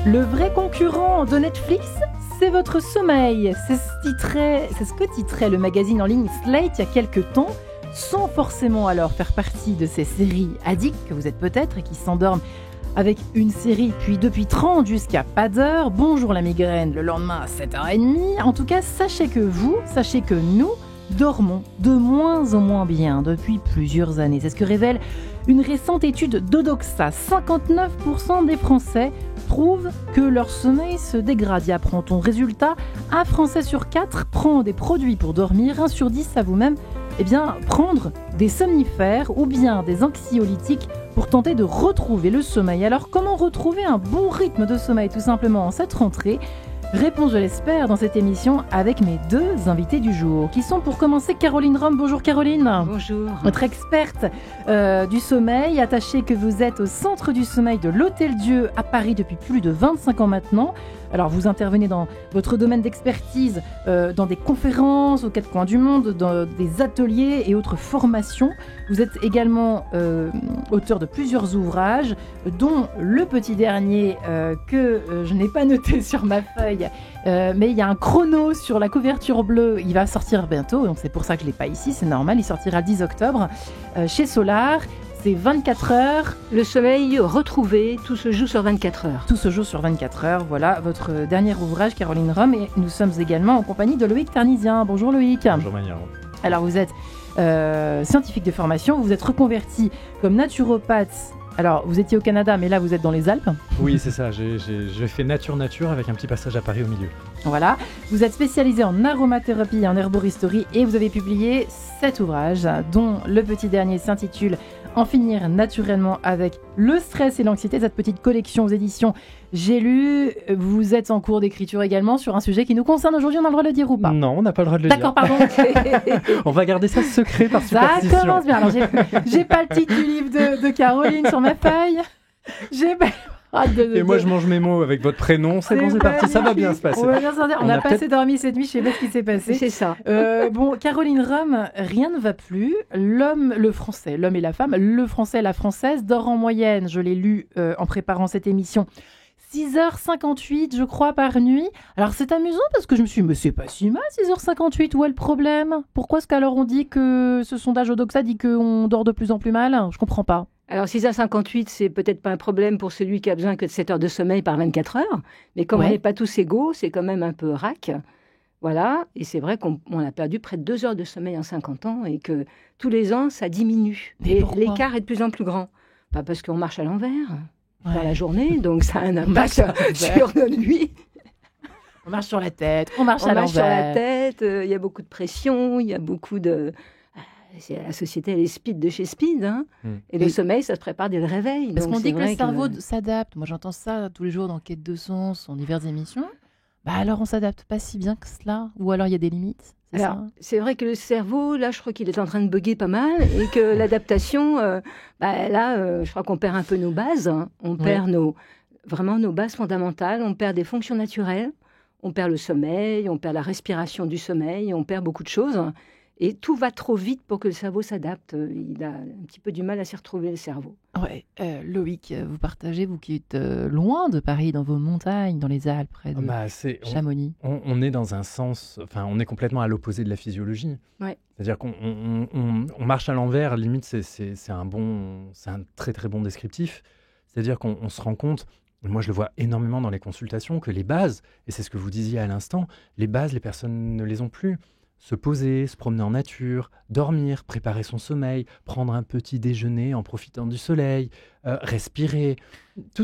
Le vrai concurrent de Netflix, c'est votre sommeil. C'est ce que titrait le magazine en ligne Slate il y a quelques temps, sans forcément alors faire partie de ces séries addicts que vous êtes peut-être et qui s'endorment avec une série puis depuis 30 jusqu'à pas d'heure. Bonjour la migraine le lendemain à 7h30. En tout cas, sachez que nous dormons de moins en moins bien depuis plusieurs années. C'est ce que révèle une récente étude d'Odoxa. 59% des Français trouvent que leur sommeil se dégrade. Y apprend-on. Résultat, un Français sur 4 prend des produits pour dormir. 1 sur 10 à vous-même prendre des somnifères ou bien des anxiolytiques pour tenter de retrouver le sommeil. Alors comment retrouver un bon rythme de sommeil tout simplement en cette rentrée ? Réponse, je l'espère, dans cette émission avec mes deux invités du jour, qui sont pour commencer Caroline Rome. Bonjour Caroline. Bonjour. Notre experte du sommeil, attachée que vous êtes au centre du sommeil de l'Hôtel-Dieu à Paris depuis plus de 25 ans maintenant. Alors vous intervenez dans votre domaine d'expertise, dans des conférences aux quatre coins du monde, dans des ateliers et autres formations. Vous êtes également auteur de plusieurs ouvrages, dont le petit dernier que je n'ai pas noté sur ma feuille, mais il y a un chrono sur la couverture bleue. Il va sortir bientôt, donc c'est pour ça que je ne l'ai pas ici, c'est normal. Il sortira le 10 octobre chez Solar. C'est 24 heures. Le sommeil retrouvé, tout se joue sur 24 heures. Tout se joue sur 24 heures, voilà votre dernier ouvrage, Caroline Rome. Et nous sommes également en compagnie de Loïc Tarnisien. Bonjour Loïc. Bonjour Mania. Alors vous êtes scientifique de formation, vous êtes reconverti comme naturopathe. Alors vous étiez au Canada, mais là vous êtes dans les Alpes. Oui, c'est ça, j'ai fait nature avec un petit passage à Paris au milieu. Voilà, vous êtes spécialisé en aromathérapie et en herboristerie et vous avez publié 7 ouvrages, dont le petit dernier s'intitule En finir naturellement avec le stress et l'anxiété, cette petite collection aux éditions J'ai lu. Vous êtes en cours d'écriture également sur un sujet qui nous concerne aujourd'hui, on a le droit de le dire ou pas ? Non, on n'a pas le droit de le dire. D'accord, pardon. On va garder ça secret par superstition. Ça commence bien. Alors, j'ai pas le titre du livre de Caroline sur ma feuille. Moi je mange mes mots avec votre prénom, c'est bon, c'est parti, ça va bien se passer. On a pas assez dormi cette nuit, je sais pas ce qui s'est passé. C'est ça. Caroline Rome, rien ne va plus. L'homme et la femme, le français et la française dort en moyenne, je l'ai lu en préparant cette émission, 6h58 je crois par nuit. Alors c'est amusant parce que je me suis dit, mais c'est pas si mal 6h58, où est le problème ? Pourquoi est-ce qu'alors on dit que ce sondage Odoxa dit qu'on dort de plus en plus mal ? Je comprends pas. Alors 6h58, c'est peut-être pas un problème pour celui qui a besoin que de 7 heures de sommeil par 24 heures, mais comme on n'est pas tous égaux, c'est quand même un peu rac. Voilà, et c'est vrai qu'on a perdu près de 2 heures de sommeil en 50 ans et que tous les ans, ça diminue. Mais et pourquoi ? l'écart est de plus en plus grand. Pas parce qu'on marche à l'envers dans la journée, donc ça a un impact sur notre vie. On marche sur la tête, on marche sur la l'envers. tête, il y a beaucoup de pression, il y a beaucoup de... La société, elle est speed de chez speed. Hein. Et le sommeil, ça se prépare dès le réveil. Parce donc qu'on dit que le cerveau que... s'adapte. Moi, j'entends ça tous les jours dans Quête de sens, en diverses émissions. Alors, on s'adapte pas si bien que cela. Ou alors, il y a des limites. C'est vrai que le cerveau, là, je crois qu'il est en train de bugger pas mal. Et que l'adaptation, je crois qu'on perd un peu nos bases. Hein. On perd vraiment nos bases fondamentales. On perd des fonctions naturelles. On perd le sommeil. On perd la respiration du sommeil. On perd beaucoup de choses. Et tout va trop vite pour que le cerveau s'adapte. Il a un petit peu du mal à s'y retrouver, le cerveau. Ouais, Loïc, vous partagez, vous qui êtes loin de Paris, dans vos montagnes, dans les Alpes, près de Chamonix. On est dans un sens, on est complètement à l'opposé de la physiologie. Ouais. C'est-à-dire qu'on marche à l'envers, limite, c'est un très très bon descriptif. C'est-à-dire qu'on se rend compte, moi je le vois énormément dans les consultations, que les bases, et c'est ce que vous disiez à l'instant, les bases, les personnes ne les ont plus. Se poser, se promener en nature, dormir, préparer son sommeil, prendre un petit déjeuner en profitant du soleil, respirer.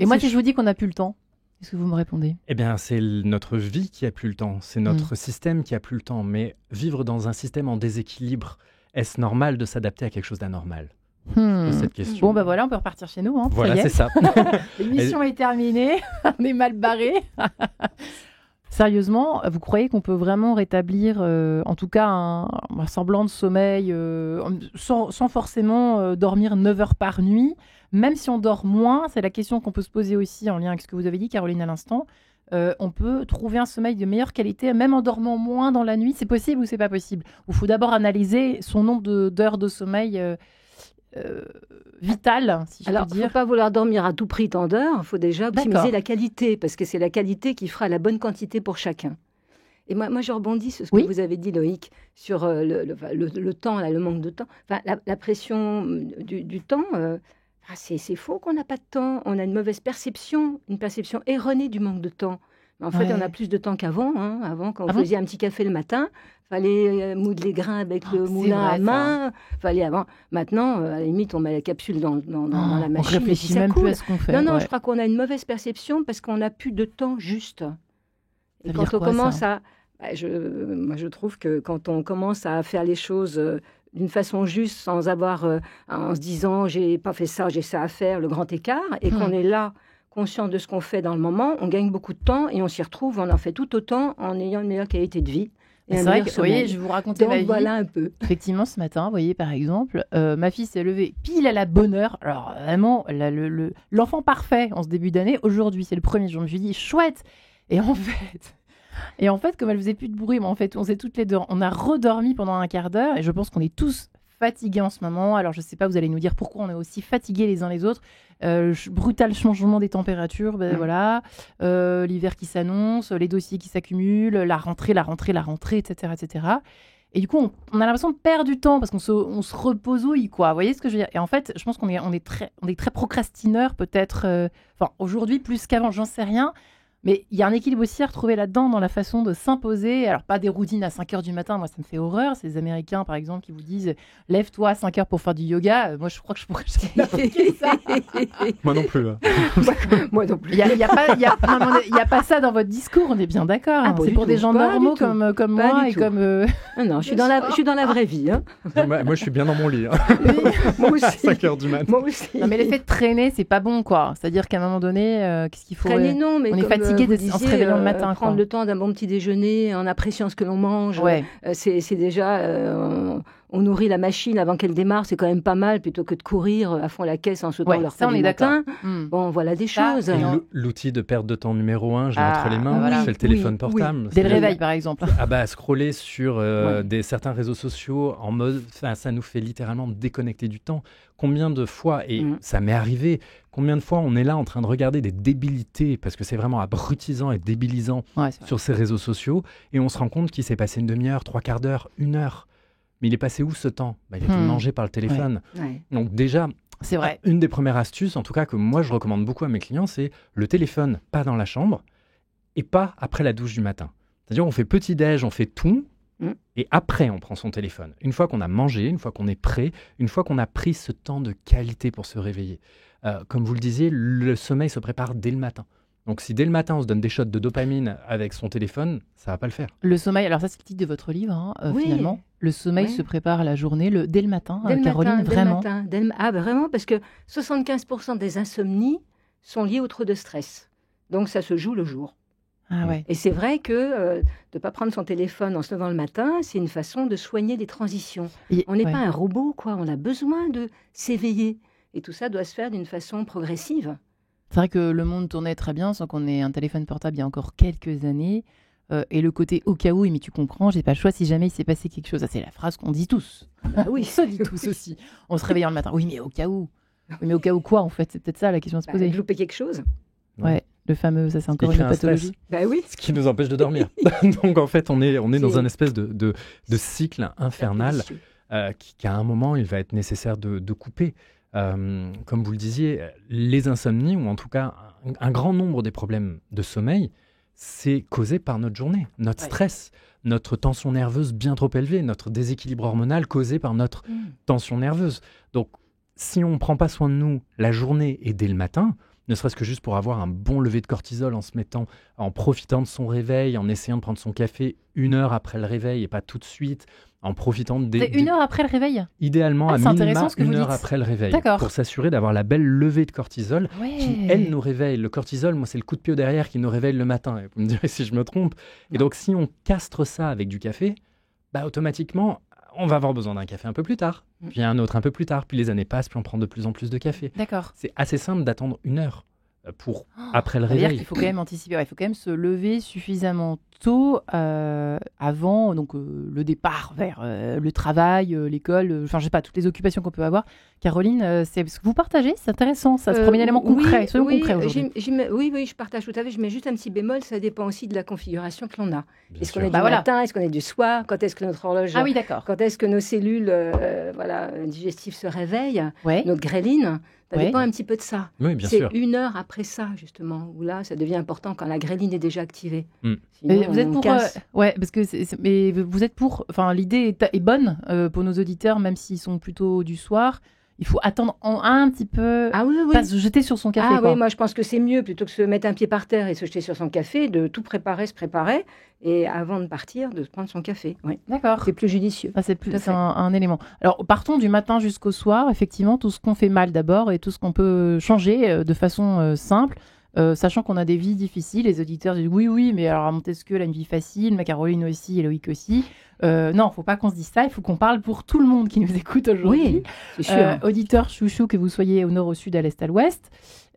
Et moi, si je vous dis qu'on n'a plus le temps, qu'est-ce que vous me répondez ? Eh bien, c'est notre vie qui a plus le temps, c'est notre système qui a plus le temps. Mais vivre dans un système en déséquilibre, est-ce normal de s'adapter à quelque chose d'anormal ? Cette question. Bon, voilà, on peut repartir chez nous. Hein, voilà, c'est ça. L'émission est terminée, on est mal barré. Sérieusement, vous croyez qu'on peut vraiment rétablir, en tout cas, un semblant de sommeil sans forcément dormir 9 heures par nuit, même si on dort moins? C'est la question qu'on peut se poser aussi en lien avec ce que vous avez dit, Caroline, à l'instant. On peut trouver un sommeil de meilleure qualité, même en dormant moins dans la nuit. C'est possible ou c'est pas possible? Il faut d'abord analyser son nombre d'heures de sommeil vital, si je Alors, peux il ne faut dire. pas vouloir dormir à tout prix tant d'heures. Il faut déjà optimiser D'accord. la qualité, parce que c'est la qualité qui fera la bonne quantité pour chacun. Et moi je rebondis sur ce que Oui. vous avez dit, Loïc, sur le temps, là, le manque de temps. Enfin, la pression du temps, c'est faux qu'on n'a pas de temps. On a une mauvaise perception, une perception erronée du manque de temps. Mais en fait, Ouais. on a plus de temps qu'avant. Hein. Avant, quand Ah on bon faisait un petit café le matin, fallait moudre les grains avec le c'est moulin vrai, à ça. main. Fallait avant. Maintenant, à la limite, on met la capsule dans la On machine. et puis réfléchit ça même coule. plus à ce qu'on fait. Non, ouais. je crois qu'on a une mauvaise perception parce qu'on n'a plus de temps juste. Et veut quand dire on quoi, commence ça à... moi, je trouve que quand on commence à faire les choses d'une façon juste, sans avoir, en se disant, j'ai pas fait ça, j'ai ça à faire, le grand écart, et qu'on est là, conscient de ce qu'on fait dans le moment, on gagne beaucoup de temps et on s'y retrouve, on en fait tout autant en ayant une meilleure qualité de vie. Et C'est un vrai meilleur que, vous voyez, sommeil. je vais vous raconter ma Donc vie. voilà un peu. Effectivement, ce matin, vous voyez, par exemple, ma fille s'est levée pile à la bonne heure. Alors, vraiment, l'enfant parfait en ce début d'année. Aujourd'hui, c'est le premier jour. Je me suis dit, chouette. Et en fait, comme elle faisait plus de bruit, mais en fait, on s'est toutes les deux, on a redormi pendant un quart d'heure. Et je pense qu'on est tous fatigués en ce moment. Alors, je sais pas, vous allez nous dire pourquoi on est aussi fatigués les uns les autres. Brutal changement des températures, ben voilà. L'hiver qui s'annonce, les dossiers qui s'accumulent, la rentrée, etc., etc. Et du coup, on a l'impression de perdre du temps parce qu'on se reposouille, quoi. Vous voyez ce que je veux dire? Et en fait, je pense qu'on est très procrastineurs, peut-être. Enfin, aujourd'hui, plus qu'avant, j'en sais rien. Mais il y a un équilibre aussi à retrouver là-dedans dans la façon de s'imposer. Alors, pas des routines à 5 heures du matin, moi, ça me fait horreur. C'est les Américains, par exemple, qui vous disent « Lève-toi à 5 heures pour faire du yoga ». Moi, je crois que je pourrais jamais appliquer ça. Moi non plus. Hein. Moi non plus. Il n'y a pas ça dans votre discours, on est bien d'accord. Ah, pas c'est du pour tout, des gens pas normaux du tout. comme Pas moi du et tout. comme... Ah non, je suis dans la vraie vie. Hein. Moi, je suis bien dans mon lit. Hein. Moi aussi. À 5 heures du matin. Moi aussi. Non, mais l'effet de traîner, c'est pas bon, quoi. C'est-à-dire qu'à un moment donné, qu'est-ce qu'il faut... Traîner, non, mais on est comme, fatigué vous en se disiez, réveillant le matin, prendre quoi. le temps d'un bon petit déjeuner en appréciant ce que l'on mange. Ouais. C'est déjà... on nourrit la machine avant qu'elle démarre, c'est quand même pas mal, plutôt que de courir à fond la caisse en sautant Ouais, leur ça, repas on du est d'accord. matin. Hmm. Bon, voilà des Ça, choses. et Et non. l'outil de perte de temps numéro 1, je l'ai Ah, entre les mains, voilà. je fais le téléphone Oui, portable. Dès le C'est- réveil, par exemple. Ah bah, scroller sur Ouais. certains réseaux sociaux en mode, ça nous fait littéralement déconnecter du temps. Combien de fois, et ça m'est arrivé, combien de fois on est là en train de regarder des débilités, parce que c'est vraiment abrutisant et débilisant Ouais, c'est vrai. sur ces réseaux sociaux, et on se rend compte qu'il s'est passé une demi-heure, 3/4 d'heure, 1 heure. Mais il est passé où ce temps? Bah, il a été mangé par le téléphone. Ouais. Donc déjà, C'est vrai. une des premières astuces, en tout cas que moi je recommande beaucoup à mes clients, c'est le téléphone pas dans la chambre et pas après la douche du matin. C'est-à-dire on fait petit-déj, on fait tout, et après on prend son téléphone. Une fois qu'on a mangé, une fois qu'on est prêt, une fois qu'on a pris ce temps de qualité pour se réveiller. Comme vous le disiez, le sommeil se prépare dès le matin. Donc si dès le matin on se donne des shots de dopamine avec son téléphone, ça va pas le faire. Le sommeil, alors ça c'est le titre de votre livre, hein, Oui. finalement. Le sommeil Ouais. se prépare la journée, dès le matin, Dès le Caroline, matin, vraiment. Ah, ben vraiment, parce que 75% des insomnies sont liées au trop de stress. Donc ça se joue le jour. Ah ouais. Et c'est vrai que de ne pas prendre son téléphone en se levant le matin, c'est une façon de soigner les transitions. On n'est ouais. pas un robot, quoi. On a besoin de s'éveiller. Et tout ça doit se faire d'une façon progressive. C'est vrai que le monde tournait très bien sans qu'on ait un téléphone portable il y a encore quelques années. Et le côté au cas où, mais tu comprends, j'ai pas le choix si jamais il s'est passé quelque chose. Ça, c'est la phrase qu'on dit tous. Ah oui, On se dit tous aussi. On se réveille le matin. Oui, mais au cas où. Oui, mais au cas où quoi, en fait? C'est peut-être ça la question à se poser. louper quelque chose. Ouais, le fameux, ça c'est encore Il une crée un stress. pathologie. Ben oui. Ce qui nous empêche de dormir. Donc en fait, on est dans C'est- un espèce de cycle infernal qu'à un moment, il va être nécessaire de couper. Comme vous le disiez, les insomnies, ou en tout cas un grand nombre des problèmes de sommeil, c'est causé par notre journée, notre stress, notre tension nerveuse bien trop élevée, notre déséquilibre hormonal causé par notre tension nerveuse. Donc, si on ne prend pas soin de nous la journée et dès le matin, ne serait-ce que juste pour avoir un bon lever de cortisol en profitant de son réveil, en essayant de prendre son café 1 heure après le réveil et pas tout de suite, en profitant C'est 1 heure après le réveil? idéalement Ah, à c'est minima intéressant ce que vous 1 heure dites. après le réveil, D'accord. pour s'assurer d'avoir la belle levée de cortisol qui, elle, nous réveille. Le cortisol, moi, c'est le coup de pied au derrière qui nous réveille le matin. Et vous me direz si je me trompe. Et donc, si on castre ça avec du café, bah, automatiquement, on va avoir besoin d'un café un peu plus tard, puis un autre un peu plus tard, puis les années passent, puis on prend de plus en plus de café. D'accord. C'est assez simple d'attendre 1 heure. pour après le Ça veut dire réveil. qu'il faut quand même anticiper, il faut quand même se lever suffisamment tôt avant le départ vers le travail, l'école, enfin je sais pas, toutes les occupations qu'on peut avoir. Caroline, c'est ce que vous partagez, c'est intéressant, ça, c'est premier élément concret, soyons concrets aujourd'hui. Oui, je partage tout à fait. Je mets juste un petit bémol, ça dépend aussi de la configuration que l'on a. Bien Est-ce qu'on sûr. est du matin, est-ce qu'on est du soir, quand est-ce que notre horloge, Ah oui, d'accord. quand est-ce que nos cellules digestives se réveillent, Ouais. notre gréline, ça Ouais. dépend un petit peu de ça. Oui, bien C'est sûr. 1 heure après ça, justement, où là, ça devient important quand la gréline est déjà activée. Mm. Sinon, Mais vous êtes on pour, casse. ouais, parce que mais vous êtes pour, enfin l'idée est bonne pour nos auditeurs, même s'ils sont plutôt du soir. Il faut attendre un petit peu, Ah oui, oui. pas se jeter sur son café. Ah quoi. oui, moi je pense que c'est mieux, plutôt que de se mettre un pied par terre et se jeter sur son café, de tout préparer, se préparer, et avant de partir, de prendre son café. Oui. D'accord. C'est plus judicieux. Ah, c'est Tout à c'est fait. un élément. Alors, partons du matin jusqu'au soir, effectivement, tout ce qu'on fait mal d'abord et tout ce qu'on peut changer de façon simple, sachant qu'on a des vies difficiles. Les auditeurs disent oui, mais alors à Montesquieu, elle a une vie facile, ma Caroline aussi, et Loïc aussi. Non, faut pas qu'on se dise ça, il faut qu'on parle pour tout le monde qui nous écoute aujourd'hui. Oui, c'est sûr. Auditeurs chouchou, que vous soyez au nord, au sud, à l'est, à l'ouest,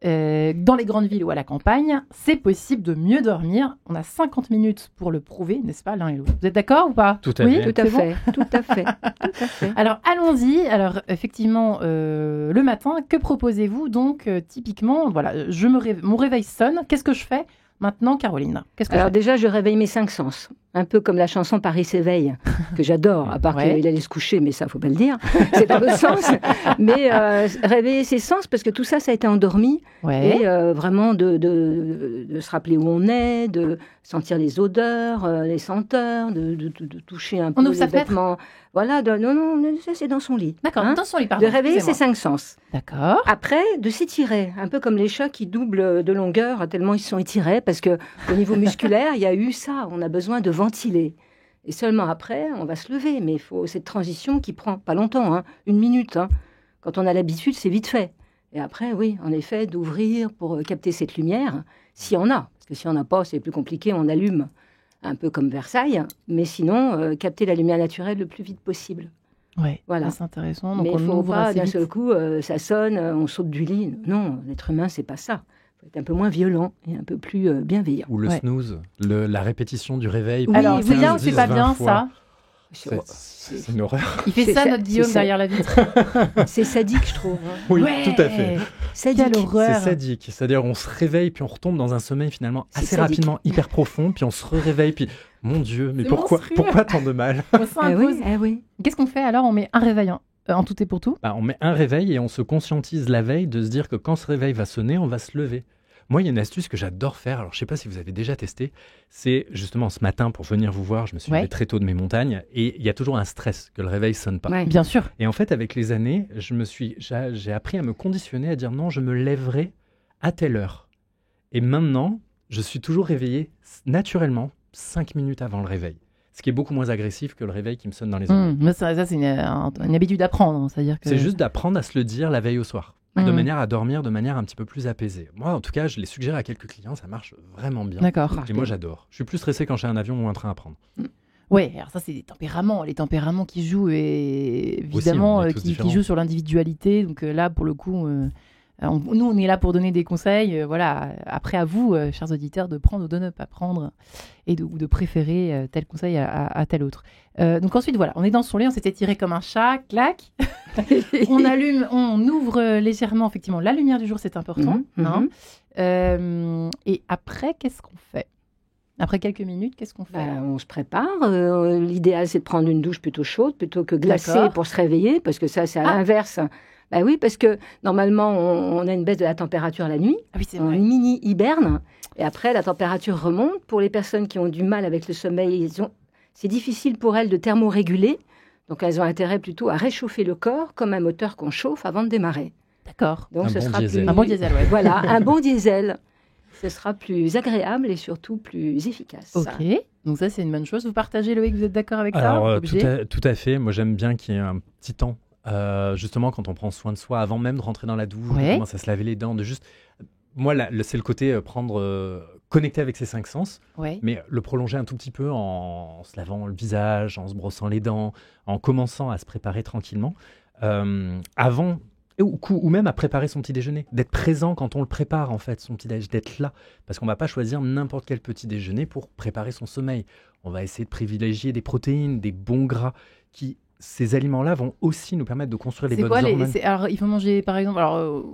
dans les grandes villes ou à la campagne, c'est possible de mieux dormir. On a 50 minutes pour le prouver, n'est-ce pas, l'un et l'autre. Vous êtes d'accord ou pas? Tout à Oui, fait. Tout à c'est bon. fait, tout à fait, tout à fait. Alors, allons-y. Alors, effectivement, le matin, que proposez-vous? Donc, typiquement, voilà, mon réveil sonne. Qu'est-ce que je fais maintenant, Caroline? Qu'est-ce que Alors je fais? déjà, je réveille mes 5 sens. Un peu comme la chanson Paris s'éveille, que j'adore, à part Ouais. qu'il allait se coucher, mais ça, faut pas le dire. C'est dans l'autre sens. Mais réveiller ses sens, parce que tout ça, ça a été endormi. Ouais. Et vraiment de se rappeler où on est, de sentir les odeurs, les senteurs, de toucher un peu ouvre les sa fenêtre? vêtements. Voilà, non, ça c'est dans son lit. D'accord, Hein. dans son lit, pardon. De réveiller ses excusez-moi. 5 sens. D'accord. Après, de s'étirer, un peu comme les chats qui doublent de longueur tellement ils sont étirés, parce que au niveau musculaire, il y a eu ça. On a besoin de ventiler. Et seulement après, on va se lever. Mais il faut cette transition qui prend pas longtemps, 1 minute. Quand on a l'habitude, c'est vite fait. Et après, oui, en effet, d'ouvrir pour capter cette lumière, s'il y en a. Parce que si on n'a pas, c'est plus compliqué, on allume, un peu comme Versailles. Mais sinon, capter la lumière naturelle le plus vite possible. Ouais, Voilà. ça, c'est intéressant. Donc, Mais on il ne faut ouvre pas assez d'un vite. seul coup, ça sonne, on saute du lit. Non, l'être humain, c'est pas ça. Il faut être un peu moins violent et un peu plus bienveillant. Ou le Ouais. snooze, la répétition du réveil. Oui, Alors, oui, c'est bien ou 15, c'est pas 20 bien, fois. ça? C'est une horreur. Il fait C'est ça, ça- notre c'est Guillaume, ça. derrière la vitre. C'est sadique, je trouve. Oui, Ouais. tout à fait. Sadique. Quelle horreur. C'est sadique. C'est-à-dire, on se réveille, puis on retombe dans un sommeil finalement C'est assez sadique. rapidement, hyper profond, puis on se réveille, puis mon Dieu, mais C'est pourquoi monstrueux. tant de mal? On Ah s'impose. oui. Qu'est-ce qu'on fait alors? On met un réveil en tout et pour tout? Bah, on met un réveil et on se conscientise la veille de se dire que quand ce réveil va sonner, on va se lever. Moi, il y a une astuce que j'adore faire, alors je ne sais pas si vous avez déjà testé, c'est justement ce matin pour venir vous voir, je me suis Ouais. levé très tôt de mes montagnes, et il y a toujours un stress que le réveil sonne pas. Ouais. Bien sûr. Et en fait, avec les années, j'ai appris à me conditionner à dire non, je me lèverai à telle heure. Et maintenant, je suis toujours réveillé naturellement 5 minutes avant le réveil. Ce qui est beaucoup moins agressif que le réveil qui me sonne dans les oreilles. Mais ça, c'est une habitude à prendre. C'est-à-dire que... C'est juste d'apprendre à se le dire la veille au soir, de Mhm. manière à dormir de manière un petit peu plus apaisée. Moi, en tout cas, je l'ai suggéré à quelques clients, ça marche vraiment bien. D'accord. Marche Et moi, bien. j'adore. Je suis plus stressé quand j'ai un avion ou un train à prendre. Ouais, alors ça, c'est des tempéraments. Les tempéraments qui jouent, et Aussi, évidemment, on est tous qui différents. jouent sur l'individualité. Donc là, pour le coup, nous, on est là pour donner des conseils. Voilà. Après, à vous, chers auditeurs, de prendre ou de ne pas prendre et ou de préférer tel conseil à tel autre. Donc ensuite, voilà, on est dans son lit, on s'est étiré comme un chat, clac. On ouvre légèrement, effectivement, la lumière du jour, c'est important. Mhm, hein. mhm. Et après, qu'est-ce qu'on fait? Après quelques minutes, qu'est-ce qu'on fait? On se prépare. L'idéal, c'est de prendre une douche plutôt chaude plutôt que glacée D'accord. pour se réveiller, parce que ça, c'est à Ah. l'inverse. Bah oui, parce que normalement, on a une baisse de la température la nuit, Ah oui, c'est on vrai. mini-hiberne, et après, la température remonte. Pour les personnes qui ont du mal avec le sommeil, c'est difficile pour elles de thermoréguler, donc elles ont intérêt plutôt à réchauffer le corps, comme un moteur qu'on chauffe avant de démarrer. D'accord. Donc Un ce bon sera diesel. plus... Un bon diesel, ouais. Voilà, un bon diesel. Ce sera plus agréable et surtout plus efficace. Ok, donc ça c'est une bonne chose. Vous partagez, Loïc, vous êtes d'accord avec ça? Alors, Obligé tout à fait. Moi, j'aime bien qu'il y ait un petit temps, justement, quand on prend soin de soi, avant même de rentrer dans la douche, Ouais. de commencer à se laver les dents, de juste... Moi, c'est le côté connecter avec ses 5 sens, Ouais. mais le prolonger un tout petit peu en se lavant le visage, en se brossant les dents, en commençant à se préparer tranquillement. Avant Ou même à préparer son petit déjeuner, d'être présent quand on le prépare en fait, son petit déjeuner, d'être là. Parce qu'on ne va pas choisir n'importe quel petit déjeuner pour préparer son sommeil. On va essayer de privilégier des protéines, des bons gras, ces aliments-là vont aussi nous permettre de construire les bonnes hormones. Alors, il faut manger, par exemple,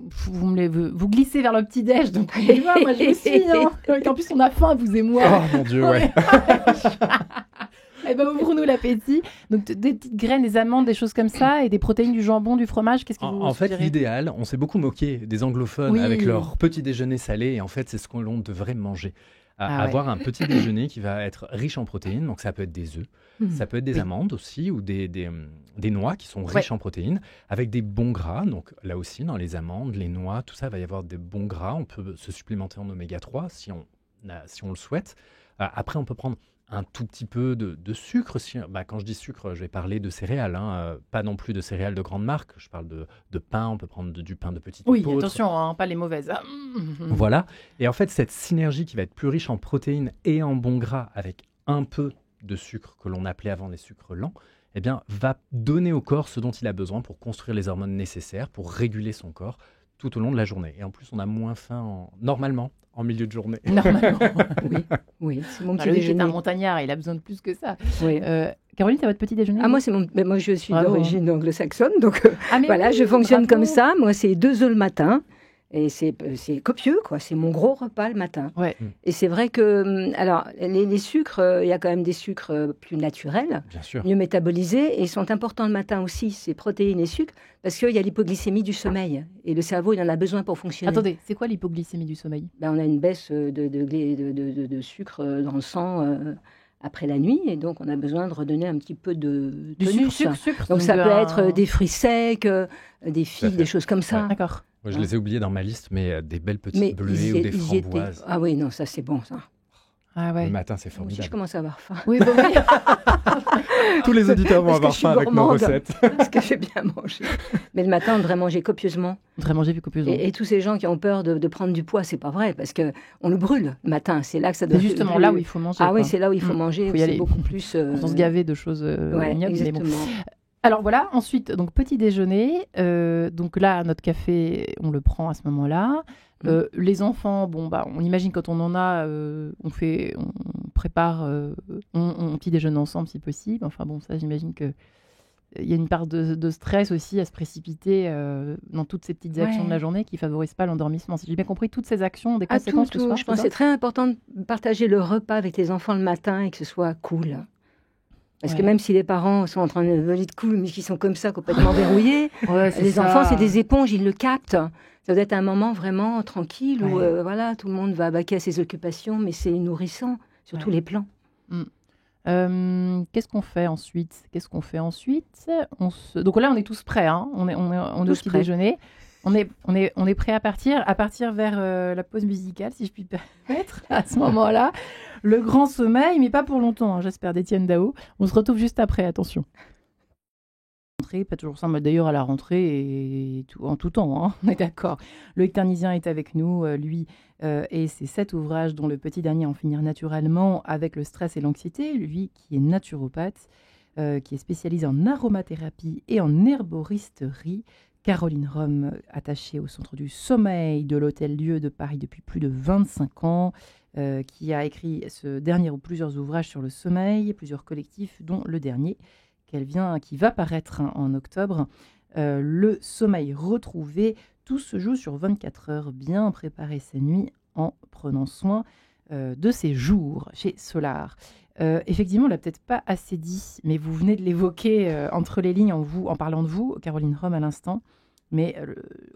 vous glissez vers le petit-déj, donc moi je me suis, hein. En plus on a faim, vous et moi. Oh mon Dieu, ouais. Eh ben, ouvrons-nous l'appétit. Donc, des petites graines, des amandes, des choses comme ça, et des protéines, du jambon, du fromage. Qu'est-ce que vous En fait, suggérez ? l'idéal, on s'est beaucoup moqué des anglophones avec leur petit déjeuner salé, et en fait, c'est ce que l'on devrait manger. Avoir un petit déjeuner qui va être riche en protéines, donc ça peut être des œufs, ça peut être des amandes aussi, ou des noix qui sont riches en protéines, avec des bons gras. Donc là aussi, dans les amandes, les noix, tout ça, il va y avoir des bons gras. On peut se supplémenter en oméga 3 si on le souhaite. Après, on peut prendre un tout petit peu de sucre. Quand je dis sucre, je vais parler de céréales, pas non plus de céréales de grande marque. Je parle de pain, on peut prendre du pain de petite épeautre. Oui, attention, pas les mauvaises. Voilà. Et en fait, cette synergie qui va être plus riche en protéines et en bons gras, avec un peu de sucre que l'on appelait avant les sucres lents, eh bien, va donner au corps ce dont il a besoin pour construire les hormones nécessaires, pour réguler son corps tout au long de la journée. Et en plus, on a moins faim normalement en milieu de journée. Normalement. Oui, c'est mon petit Lui, déjeuner. c'est un montagnard, il a besoin de plus que ça. Oui. Caroline, tu as votre petit déjeuner ? Moi, moi, je suis Bravo. d'origine anglo-saxonne, donc voilà, je fonctionne comme ça. Moi, c'est 2 œufs le matin. Et c'est copieux, quoi. C'est mon gros repas le matin. Ouais. Et c'est vrai que, alors, les sucres, il y a quand même des sucres plus naturels, Bien sûr. mieux métabolisés, et sont importants le matin aussi, ces protéines et sucres, parce qu'il y a l'hypoglycémie du sommeil. Et le cerveau, il en a besoin pour fonctionner. Attendez, c'est quoi l'hypoglycémie du sommeil ? On a une baisse de sucre dans le sang après la nuit, et donc on a besoin de redonner un petit peu de tonus. Sucre. Donc ça peut être des fruits secs, des figues, des choses comme ça. Ouais. D'accord. Moi, je les ai oubliés dans ma liste, mais des belles petites bleuets ou des framboises. Ah oui, non, ça c'est bon, ça. Ah ouais. Le matin, c'est Moi aussi, formidable. je commence à avoir faim. Oui, bah oui. Tous les auditeurs vont Parce que avoir je suis faim avec nos gourmande. recettes. Parce que j'ai bien mangé. Mais le matin, on devrait manger copieusement. On devrait manger plus copieusement. Et tous ces gens qui ont peur de prendre du poids, c'est pas vrai, parce qu'on le brûle le matin. C'est là que ça doit C'est justement là où il faut manger. Ah oui, quoi. c'est là où il faut manger. Faut y C'est aller. beaucoup plus. Sans se gaver de choses Ouais, ignobles. Mais bon. exactement. Alors voilà, ensuite, donc petit déjeuner. Donc là, notre café, on le prend à ce moment-là. Les enfants, on imagine quand on en a, on prépare, on petit déjeune ensemble si possible. Enfin bon, ça, j'imagine que il y a une part de stress aussi à se précipiter dans toutes ces petites actions de la journée qui favorisent pas l'endormissement. Si j'ai bien compris, toutes ces actions ont des conséquences tout. le soir. Je pense que c'est très important de partager le repas avec les enfants le matin et que ce soit cool. Parce que même si les parents sont en train de voler de coups, mais qui sont comme ça, complètement verrouillés, les enfants, c'est des éponges, ils le captent. Ça doit être un moment vraiment tranquille où voilà, tout le monde va baquer à ses occupations, mais c'est nourrissant sur tous les plans. Qu'est-ce qu'on fait ensuite Donc là, on est tous prêts. Hein. On est au petit déjeuner. On est prêt à partir vers la pause musicale, si je puis me permettre, à ce moment-là. Le grand sommeil, mais pas pour longtemps, hein, j'espère, d'Étienne Dao. On se retrouve juste après, attention. Pas toujours simple, d'ailleurs à la rentrée et en tout temps, hein, on est d'accord. Loïc Ternisien est avec nous, lui et ses 7 ouvrages, dont le petit dernier, En finir naturellement avec le stress et l'anxiété, lui qui est naturopathe, qui est spécialisé en aromathérapie et en herboristerie. Caroline Rome, attachée au Centre du sommeil de l'Hôtel-Dieu de Paris depuis plus de 25 ans, qui a écrit ce dernier ou plusieurs ouvrages sur le sommeil, plusieurs collectifs, dont le dernier, qui va paraître en octobre. Le sommeil retrouvé, tout se joue sur 24 heures, bien préparer ses nuits en prenant soin de ses jours chez Solar. Effectivement, on l'a peut-être pas assez dit, mais vous venez de l'évoquer entre les lignes en parlant de vous, Caroline Rome, à l'instant. Mais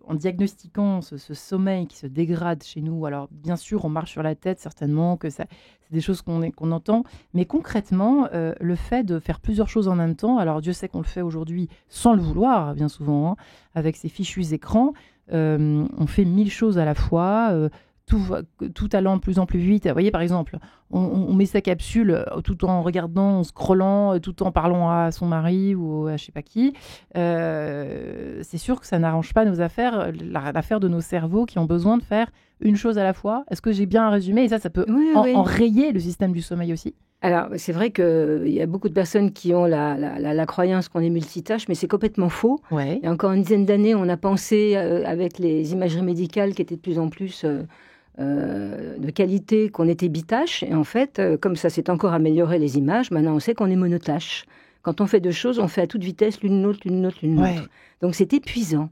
en diagnostiquant ce sommeil qui se dégrade chez nous, alors bien sûr, on marche sur la tête, certainement, que c'est des choses qu'on entend. Mais concrètement, le fait de faire plusieurs choses en même temps, alors Dieu sait qu'on le fait aujourd'hui sans le vouloir, bien souvent, hein, avec ces fichus écrans, on fait 1000 choses à la fois, tout allant de plus en plus vite. Vous voyez, par exemple, on met sa capsule tout en regardant, en scrollant, tout en parlant à son mari ou à je sais pas qui. C'est sûr que ça n'arrange pas nos affaires, l'affaire de nos cerveaux qui ont besoin de faire une chose à la fois? Est-ce que j'ai bien résumé? Et ça peut Oui. enrayer le système du sommeil aussi? Alors, c'est vrai qu'il y a beaucoup de personnes qui ont la croyance qu'on est multitâche, mais c'est complètement faux. Ouais. Il y a encore une dizaine d'années, on a pensé, avec les imageries médicales qui étaient de plus en plus de qualité, qu'on était bitâche. Et en fait, comme ça s'est encore amélioré les images, maintenant on sait qu'on est monotâche. Quand on fait deux choses, on fait à toute vitesse l'une l'autre. Donc c'est épuisant.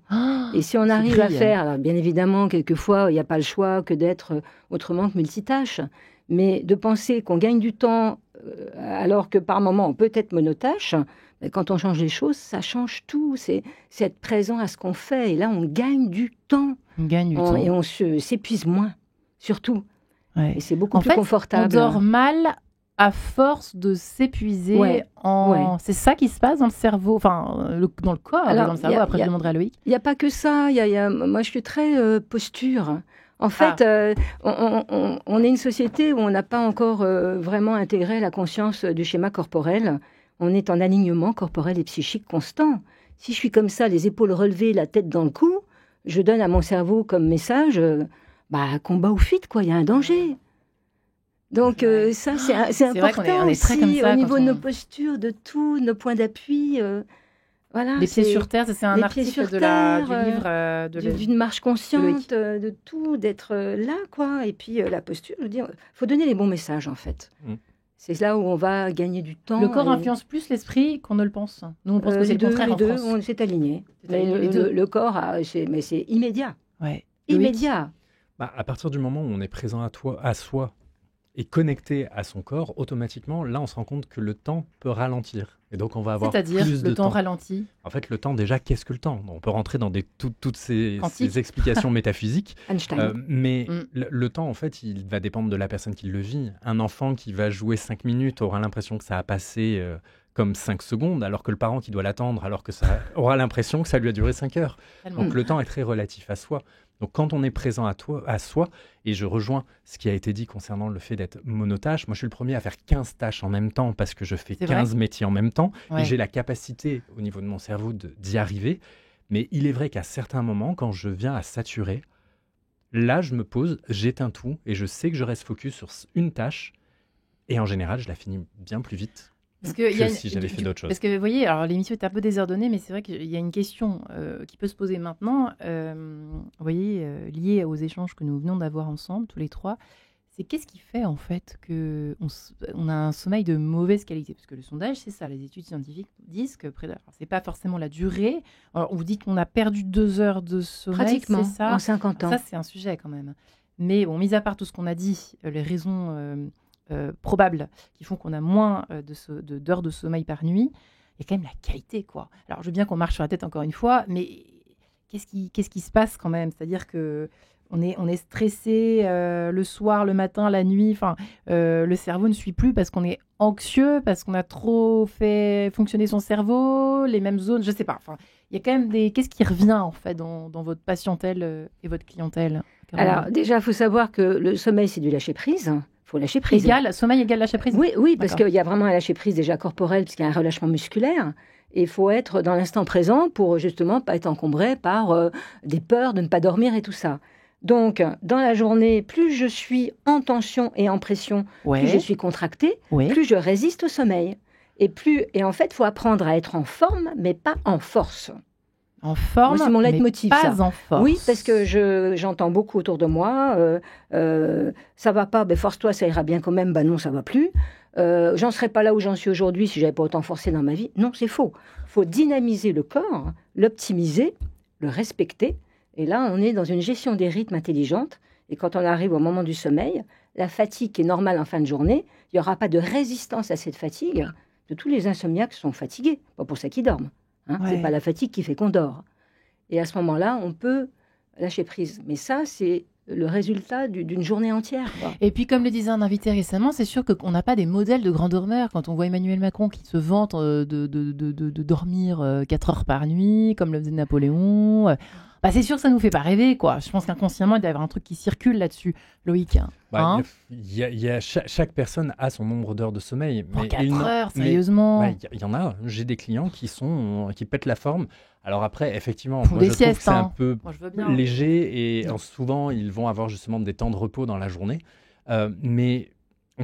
Et si on arrive à faire, alors bien évidemment, quelquefois, il n'y a pas le choix que d'être autrement que multitâche. Mais de penser qu'on gagne du temps alors que par moment on peut être monotâche, quand on change les choses, ça change tout. C'est être présent à ce qu'on fait. Et là, on gagne du temps. Et on s'épuise moins, surtout. Ouais. Et c'est beaucoup plus confortable. On dort mal à force de s'épuiser. C'est ça qui se passe dans le cerveau, enfin dans le corps, dans le cerveau. Après, je demanderai à Loïc. Il n'y a pas que ça. Moi, je suis très posture. En fait, on est une société où on n'a pas encore vraiment intégré la conscience du schéma corporel. On est en alignement corporel et psychique constant. Si je suis comme ça, les épaules relevées, la tête dans le cou, je donne à mon cerveau comme message, combat ou fuite, quoi. Il y a un danger. Donc ça, c'est important aussi, comme ça, au niveau de nos postures, de tout, nos points d'appui. Voilà, les pieds sur terre, c'est un article du livre d'une marche consciente, de tout, d'être là, quoi. Et puis la posture, je veux dire, faut donner les bons messages, en fait. C'est là où on va gagner du temps. Le corps influence plus l'esprit qu'on ne le pense. Nous, on pense que c'est le contraire en France. On s'est aligné. Le corps, c'est immédiat. Ouais. Immédiat. À partir du moment où on est présent à soi et connecté à son corps, automatiquement, là, on se rend compte que le temps peut ralentir. Et donc, on va avoir plus de temps. C'est-à-dire, le temps ralentit. En fait, le temps, déjà, qu'est-ce que le temps? On peut rentrer dans toutes ces explications métaphysiques. Einstein. Mais le temps, en fait, il va dépendre de la personne qui le vit. Un enfant qui va jouer 5 minutes aura l'impression que ça a passé comme 5 secondes, alors que le parent qui doit l'attendre, alors que ça aura l'impression que ça lui a duré 5 heures. Donc, le temps est très relatif à soi. Donc, quand on est présent à soi, et je rejoins ce qui a été dit concernant le fait d'être monotâche, moi, je suis le premier à faire 15 tâches en même temps parce que je fais 15 métiers en même temps et j'ai la capacité au niveau de mon cerveau d'y arriver. Mais il est vrai qu'à certains moments, quand je viens à saturer, là, je me pose, j'éteins tout et je sais que je reste focus sur une tâche et en général, je la finis bien plus vite. Si j'avais fait d'autres choses. Parce que vous voyez, alors l'émission est un peu désordonnée, mais c'est vrai qu'il y a une question qui peut se poser maintenant, vous voyez, liée aux échanges que nous venons d'avoir ensemble, tous les trois. C'est qu'est-ce qui fait en fait qu'on a un sommeil de mauvaise qualité? Parce que le sondage, c'est ça, les études scientifiques disent que c'est pas forcément la durée. Alors, vous dites qu'on a perdu 2 heures de sommeil, pratiquement, c'est ça, en 50 ans. Ça, c'est un sujet quand même. Mais bon, mis à part tout ce qu'on a dit, les raisons probables qui font qu'on a moins d'heures de sommeil par nuit, il y a quand même la qualité, quoi. Alors, je veux bien qu'on marche sur la tête encore une fois, mais qu'est-ce qui se passe quand même? C'est-à-dire que on est stressé le soir, le matin, la nuit. Le cerveau ne suit plus parce qu'on est anxieux, parce qu'on a trop fait fonctionner son cerveau, les mêmes zones, je sais pas. Il y a quand même qu'est-ce qui revient en fait dans votre patientèle et votre clientèle? Alors déjà, il faut savoir que le sommeil, c'est du lâcher prise. Faut lâcher prise. Sommeil égale lâcher prise. Oui, parce qu'il y a vraiment un lâcher prise déjà corporel, parce qu'il y a un relâchement musculaire. Et il faut être dans l'instant présent pour justement pas être encombré par des peurs de ne pas dormir et tout ça. Donc, dans la journée, plus je suis en tension et en pression, plus je suis contractée, plus je résiste au sommeil. Et en fait, il faut apprendre à être en forme, mais pas en force. En forme, c'est mon leitmotiv, mais pas ça. En force. Oui, parce que j'entends beaucoup autour de moi, ça va pas, force-toi, ça ira bien quand même, non, ça va plus. J'en serais pas là où j'en suis aujourd'hui si j'avais pas autant forcé dans ma vie. Non, c'est faux. Il faut dynamiser le corps, l'optimiser, le respecter. Et là, on est dans une gestion des rythmes intelligente. Et quand on arrive au moment du sommeil, la fatigue qui est normale en fin de journée, il n'y aura pas de résistance à cette fatigue. De tous les insomniaques sont fatigués, pas pour ça qu'ils dorment. C'est pas la fatigue qui fait qu'on dort. Et à ce moment-là, on peut lâcher prise. Mais ça, c'est le résultat d'une journée entière, quoi. Et puis, comme le disait un invité récemment, c'est sûr qu'on n'a pas des modèles de grands dormeurs. Quand on voit Emmanuel Macron qui se vante de dormir 4 heures par nuit, comme le faisait Napoléon... Bah, c'est sûr que ça nous fait pas rêver, quoi. Je pense qu'inconsciemment, il doit y avoir un truc qui circule là-dessus, Loïc. Bah, chaque personne a son nombre d'heures de sommeil. Pour Mais 4 heures, sérieusement. il y en a. J'ai des clients qui pètent la forme. Alors après, effectivement, Pour moi, des je trouve que siestes, c'est un hein. peu Moi, je veux bien. léger et souvent, ils vont avoir justement des temps de repos dans la journée. Mais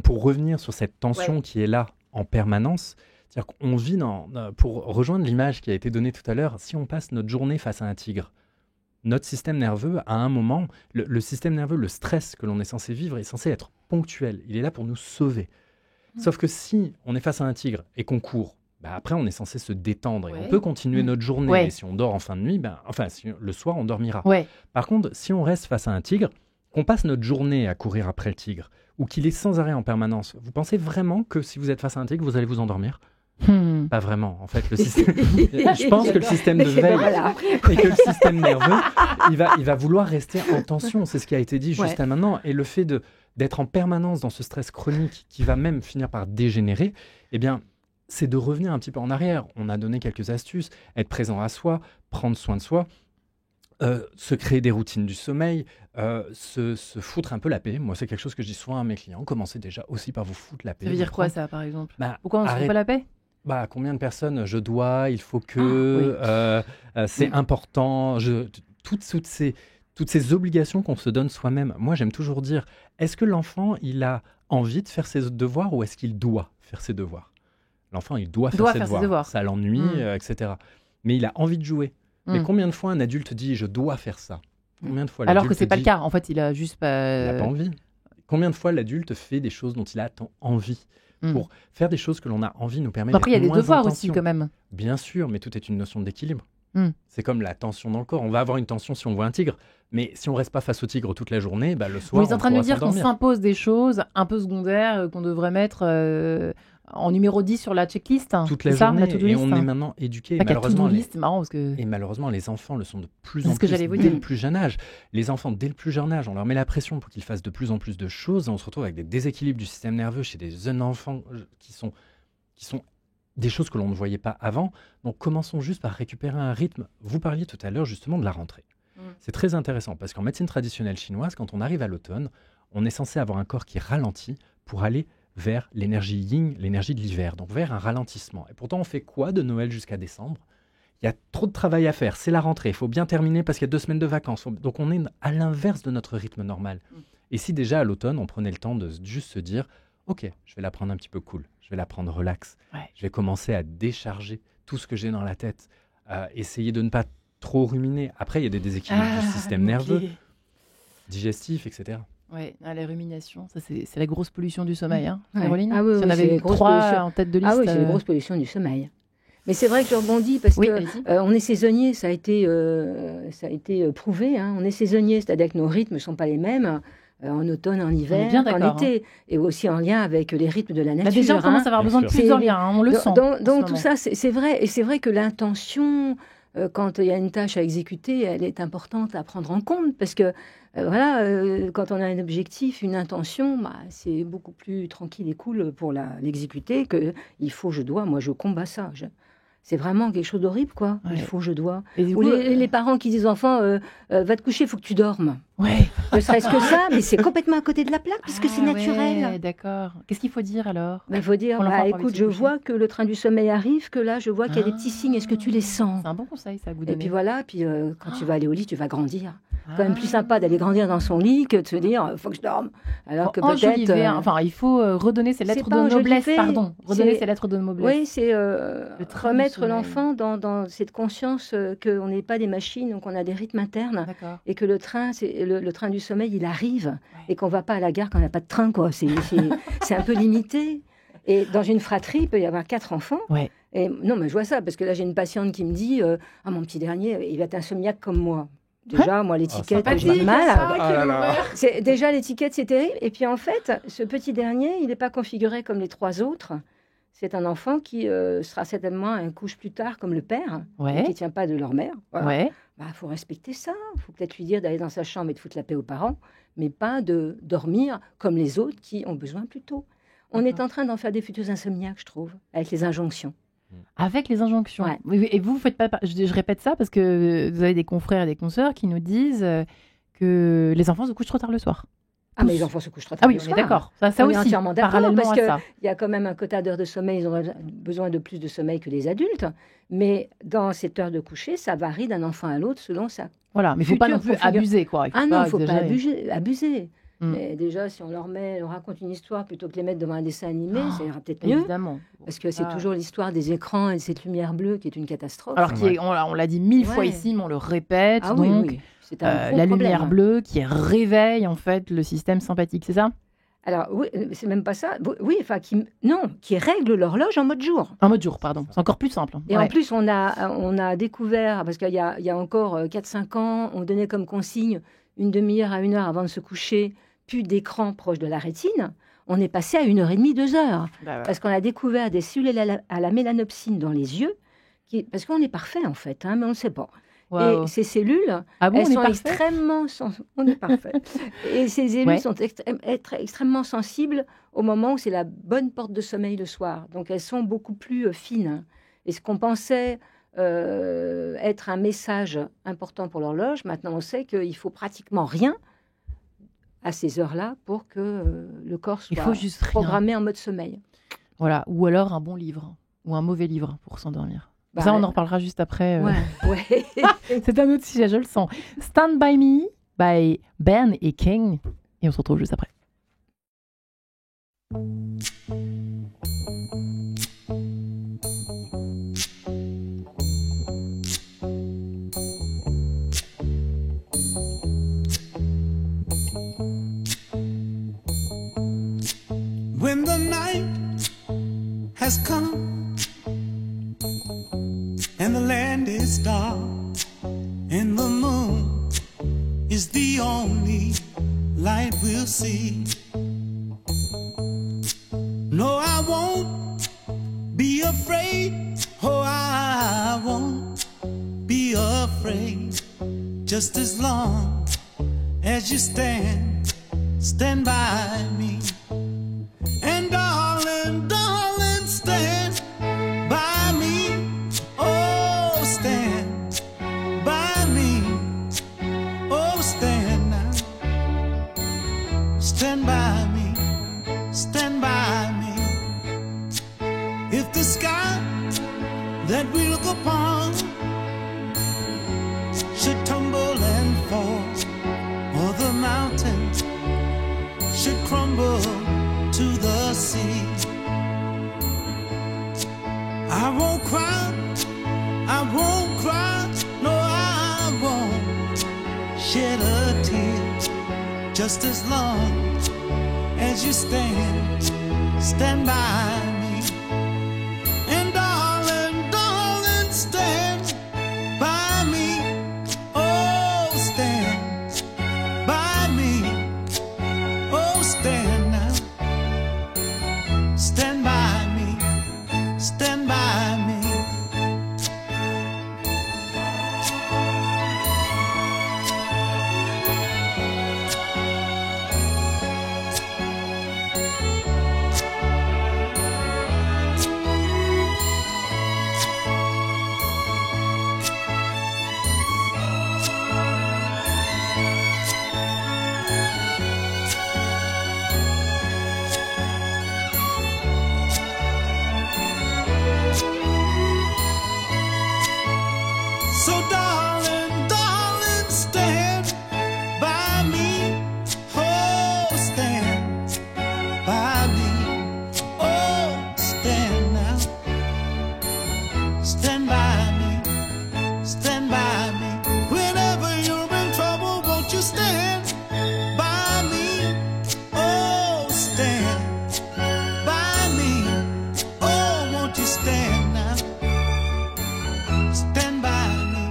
pour revenir sur cette tension qui est là en permanence, c'est-à-dire qu'on vit pour rejoindre l'image qui a été donnée tout à l'heure, si on passe notre journée face à un tigre, notre système nerveux, à un moment, le système nerveux, le stress que l'on est censé vivre est censé être ponctuel. Il est là pour nous sauver. Sauf que si on est face à un tigre et qu'on court, après, on est censé se détendre et on peut continuer notre journée. Et si on dort en fin de nuit, le soir, on dormira. Par contre, si on reste face à un tigre, qu'on passe notre journée à courir après le tigre ou qu'il est sans arrêt en permanence, vous pensez vraiment que si vous êtes face à un tigre, vous allez vous endormir ? Pas vraiment. En fait, le système... je pense que le système de veille et que le système nerveux, il va vouloir rester en tension. C'est ce qui a été dit juste à maintenant. Et le fait d'être en permanence dans ce stress chronique qui va même finir par dégénérer, eh bien, c'est de revenir un petit peu en arrière. On a donné quelques astuces. Être présent à soi, prendre soin de soi, se créer des routines du sommeil, se foutre un peu la paix. Moi, c'est quelque chose que je dis souvent à mes clients. Commencez déjà aussi par vous foutre la paix. Ça veut dire quoi, ça, par exemple ? Pourquoi on ne se arrête... fout pas la paix ? Combien de personnes je dois, il faut que, c'est important, toutes ces obligations qu'on se donne soi-même. Moi, j'aime toujours dire, est-ce que l'enfant, il a envie de faire ses devoirs ou est-ce qu'il doit faire ses devoirs ? L'enfant, il doit faire ses devoirs. Ça l'ennuie, etc. Mais il a envie de jouer. Mais combien de fois un adulte dit, je dois faire ça ? Combien de fois alors que c'est pas le cas. En fait, il a juste pas... Il n'a pas envie. Combien de fois l'adulte fait des choses dont il a tant envie ? Pour faire des choses que l'on a envie nous permet Après, il y a des devoirs aussi quand même. Bien sûr, mais tout est une notion d'équilibre. C'est comme la tension dans le corps. On va avoir une tension si on voit un tigre, mais si on reste pas face au tigre toute la journée, le soir, vous êtes en train de me dire qu'on s'impose des choses un peu secondaires qu'on devrait mettre en numéro 10 sur la checklist. Toute la journée, et on est maintenant éduqués. C'est marrant parce que... Et malheureusement, les enfants le sont de plus en plus dès le plus jeune âge. Les enfants, dès le plus jeune âge, on leur met la pression pour qu'ils fassent de plus en plus de choses. Et on se retrouve avec des déséquilibres du système nerveux chez des jeunes enfants qui sont des choses que l'on ne voyait pas avant. Donc, commençons juste par récupérer un rythme. Vous parliez tout à l'heure justement de la rentrée. C'est très intéressant parce qu'en médecine traditionnelle chinoise, quand on arrive à l'automne, on est censé avoir un corps qui ralentit pour aller vers l'énergie yin, l'énergie de l'hiver, donc vers un ralentissement. Et pourtant, on fait quoi de Noël jusqu'à décembre ? Il y a trop de travail à faire, c'est la rentrée, il faut bien terminer parce qu'il y a 2 semaines de vacances. Donc on est à l'inverse de notre rythme normal. Et si déjà à l'automne, on prenait le temps de juste se dire « Ok, je vais la prendre un petit peu cool, je vais la prendre relax, je vais commencer à décharger tout ce que j'ai dans la tête, essayer de ne pas trop ruminer. » Après, il y a des déséquilibres du système nerveux, digestif, etc. Oui, la rumination, ça c'est la grosse pollution du sommeil, hein, Caroline. Si on avait 3 en tête de liste. Ah oui, c'est la grosse pollution du sommeil. Mais c'est vrai que je rebondis parce on est saisonnier, ça a été prouvé. Hein. On est saisonnier, c'est-à-dire que nos rythmes ne sont pas les mêmes en automne, en hiver, en été, et aussi en lien avec les rythmes de la nature. Déjà, on commence à avoir besoin de plus de liens, on le sent. Donc tout ça, c'est vrai. Et c'est vrai que l'intention, quand il y a une tâche à exécuter, elle est importante à prendre en compte parce que quand on a un objectif, une intention, c'est beaucoup plus tranquille et cool pour l'exécuter que il faut, je dois, moi je combats ça. C'est vraiment quelque chose d'horrible, quoi. Il faut, je dois. Ou les parents qui disent aux enfants, va te coucher, il faut que tu dormes. Ne serait-ce que ça, mais c'est complètement à côté de la plaque puisque c'est naturel. D'accord. Qu'est-ce qu'il faut dire alors ? Il faut dire, écoute, je vois que le train du sommeil arrive, que là, je vois qu'il y a des petits signes. Est-ce que tu les sens ? C'est un bon conseil, ça, vous donner. Et puis voilà, quand tu vas aller au lit, tu vas grandir. C'est quand même plus sympa d'aller grandir dans son lit que de se dire, faut que je dorme. Alors que peut-être... il faut redonner ses lettres de noblesse, Redonner ses lettres de noblesse. Oui, c'est remettre l'enfant dans cette conscience qu'on n'est pas des machines, donc on a des rythmes internes. Et que le train, le train du sommeil, il arrive. Et qu'on ne va pas à la gare quand on n'a pas de train, quoi. C'est un peu limité. Et dans une fratrie, il peut y avoir 4 enfants. Et non, mais je vois ça, parce que là, j'ai une patiente qui me dit, mon petit dernier, il va être insomniaque comme moi. Déjà, moi, l'étiquette, j'ai du mal. Déjà, l'étiquette, c'est terrible. Et puis, en fait, ce petit dernier, il n'est pas configuré comme les 3 autres. C'est un enfant qui sera certainement un couche plus tard, comme le père, qui ne tient pas de leur mère. Voilà. Faut respecter ça. Il faut peut-être lui dire d'aller dans sa chambre et de foutre la paix aux parents, mais pas de dormir comme les autres qui ont besoin plus tôt. On est en train d'en faire des futurs insomniaques, je trouve, avec les injonctions. avec les injonctions. Ouais. Et vous faites pas... Je répète ça parce que vous avez des confrères et des consoeurs qui nous disent que les enfants se couchent trop tard le soir. Ah, mais les enfants se couchent très tard. Ah oui, le on est soir. d'accord. Ça On est aussi, entièrement d'accord, parallèlement parce à ça. Il y a quand même un quota d'heures de sommeil, ils ont besoin de plus de sommeil que les adultes. Mais dans cette heure de coucher, ça varie d'un enfant à l'autre selon ça. Voilà, mais il ne faut pas non plus abuser, quoi. Ah non, il ne faut pas exagérer. abuser. Mm. Mais déjà, si on leur raconte une histoire plutôt que les mettre devant un dessin animé, ça ira peut-être mieux. Évidemment. Parce que c'est toujours l'histoire des écrans et de cette lumière bleue qui est une catastrophe. Alors, on l'a dit 1000 fois ici, mais on le répète. Ah donc, oui. C'est un gros la problème. lumière bleue qui réveille en fait le système sympathique, c'est ça? Alors, oui, c'est même pas ça. Oui, enfin, qui règle l'horloge en mode jour. En mode jour, pardon. C'est encore plus simple. Et en plus, on a découvert, parce qu'il y a encore 4-5 ans, on donnait comme consigne une demi-heure à 1 heure avant de se coucher, plus d'écran proche de la rétine. On est passé à 1h30, 2 heures. Parce qu'on a découvert des cellules à la mélanopsine dans les yeux, parce qu'on est parfait en fait, mais on ne sait pas. Wow. Et ces cellules, elles sont extrêmement on est parfait. Et ces cellules sont extrêmement sensibles au moment où c'est la bonne porte de sommeil le soir. Donc elles sont beaucoup plus fines. Et ce qu'on pensait être un message important pour l'horloge, maintenant on sait qu'il faut pratiquement rien à ces heures-là pour que le corps soit programmé en mode sommeil. Voilà, ou alors un bon livre ou un mauvais livre pour s'endormir. Ça, on en reparlera juste après. Ouais. C'est un autre sujet, je le sens. Stand By Me by Ben et King. Et on se retrouve juste après. When the night has come and the land is dark, and the moon is the only light we'll see. No, I won't be afraid. Oh, I won't be afraid. Just as long as you stand by me. And darling, darling, stand by me. Oh, stand by me. Oh, stand now. Stand by me. Stand by me. If the sky that we look upon should tumble and fall, or the mountains should crumble to the sea, I won't cry, no, I won't shed a tear. Just as long as you stand by me. And darling, darling, stand by me. Oh, stand by me. Oh, stand now. Stand by me. Stand by me. So darling, darling, stand by me. Oh, stand by me. Oh, stand now. Stand by me. Stand by me. Whenever you're in trouble, won't you stand by me? Oh, stand by me. Oh, won't you stand now? Stand by me.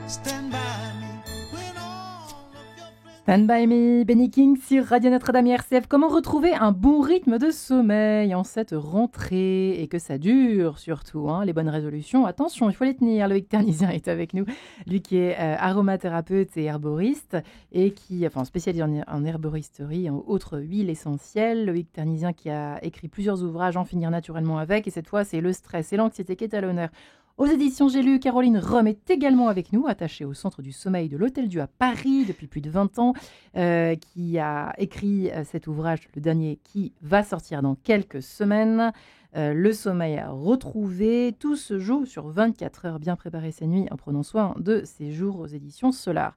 Stand by me when all of your friends Stand By Me, Benny King sur Radio Notre-Dame RCF. Comment retrouver un bon rythme de sommeil en cette rentrée et que ça dure surtout, hein, les bonnes résolutions. Attention, il faut les tenir. Loïc Ternisien est avec nous, lui qui est aromathérapeute et herboriste et qui, spécialisé en herboristerie, en autres huiles essentielles. Loïc Ternisien qui a écrit plusieurs ouvrages, En finir naturellement avec, et cette fois c'est le stress et l'anxiété qui est à l'honneur. Aux éditions J'ai lu, Caroline Rome est également avec nous, attachée au Centre du Sommeil de l'Hôtel Dieu à Paris depuis plus de 20 ans, qui a écrit cet ouvrage, le dernier, qui va sortir dans quelques semaines. Le sommeil à retrouver, tout se joue sur 24 heures, bien préparer ses nuits en prenant soin de ses jours aux éditions Solar.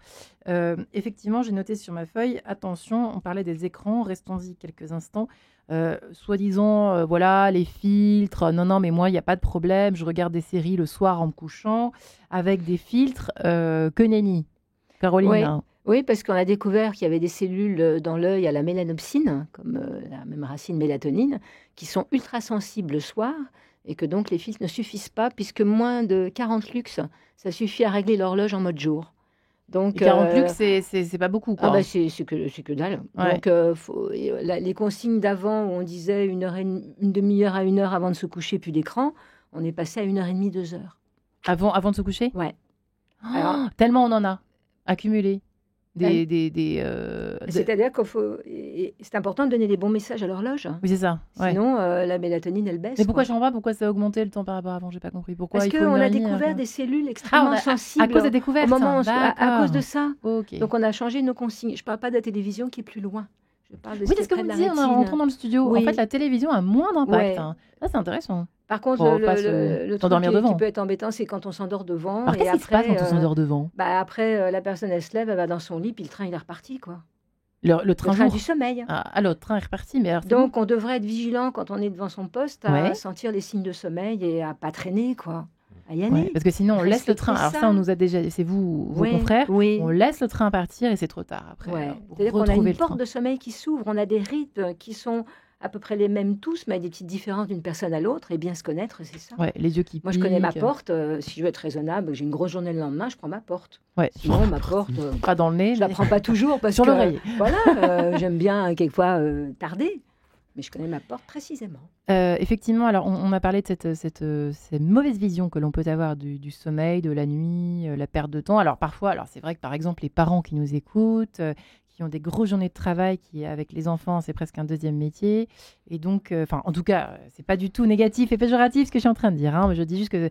Effectivement, j'ai noté sur ma feuille, attention, on parlait des écrans, restons-y quelques instants. Soi-disant, voilà, les filtres, non, mais moi, il n'y a pas de problème, je regarde des séries le soir en me couchant, avec des filtres, que nenni. Caroline, Oui. hein. Oui, parce qu'on a découvert qu'il y avait des cellules dans l'œil à la mélanopsine, comme la même racine mélatonine, qui sont ultra sensibles le soir, et que donc les filtres ne suffisent pas, puisque moins de 40 lux, ça suffit à régler l'horloge en mode jour. Donc, 40 lux, c'est pas beaucoup, quoi. c'est que dalle. Ouais. Donc, les consignes d'avant, où on disait une demi-heure à 1 heure avant de se coucher, plus d'écran, on est passé à 1h30, 2 heures. Avant de se coucher? Ouais. Oh, Alors- tellement on en a accumulé. Ouais. Oui, C'est-à-dire c'est important de donner les bons messages à l'horloge. c'est ça. Ouais. Sinon, la mélatonine, elle baisse. Mais pourquoi quoi. je comprends pas pourquoi ça a augmenté le temps par rapport à avant? J'ai pas compris. Pourquoi Parce il faut qu'on une heure a et demie, découvert hein. des cellules extrêmement sensibles. à cause des découvertes. Au moment où à D'accord. cause de ça. Ok. Donc, on a changé nos consignes. Je ne parle pas de la télévision qui est plus loin. Je parle de Oui, c'est ce que près vous de la disiez en rétine. rentrant dans le studio. Oui. En fait, la télévision a moins d'impact. Ouais. Hein. Ça, c'est intéressant. Par contre, Bon, le pas truc s'endormir devant. qui peut être embêtant, c'est quand on s'endort devant. Alors, et qu'est-ce qui se passe après, quand on s'endort devant? après, la personne, elle se lève, elle va dans son lit, puis le train, il est reparti, quoi. Le train Le train jour. du sommeil. Ah, le train est reparti. Mais alors, c'est Donc, on devrait être vigilant quand on est devant son poste à Ouais. sentir les signes de sommeil et à pas traîner, quoi. À y bon. aller. Ouais, parce que sinon, on laisse le train. Alors, ça, on nous a déjà. C'est vous, vos Ouais, confrères. Oui. On laisse le train partir et c'est trop tard après. Ouais. alors, pour C'est-à-dire qu'on a retrouver une le train. porte de sommeil qui s'ouvre, on a des rythmes qui sont à peu près les mêmes tous, mais avec des petites différences d'une personne à l'autre, et bien se connaître, c'est ça. Ouais, les yeux qui Moi, je connais ma piquent. porte, si je veux être raisonnable, j'ai une grosse journée le lendemain, je prends ma porte. Ouais. Sinon, ma porte, Pas dans le nez. je la mais- prends pas toujours parce Sur que l'oreiller. voilà, j'aime bien quelquefois tarder, mais je connais ma porte précisément. Effectivement, alors on a parlé de cette mauvaise vision que l'on peut avoir du sommeil, de la nuit, la perte de temps. Alors parfois, c'est vrai que par exemple les parents qui nous écoutent, qui ont des grosses journées de travail, qui avec les enfants c'est presque un deuxième métier, et donc, en tout cas, c'est pas du tout négatif et péjoratif ce que je suis en train de dire. Hein, mais je dis juste que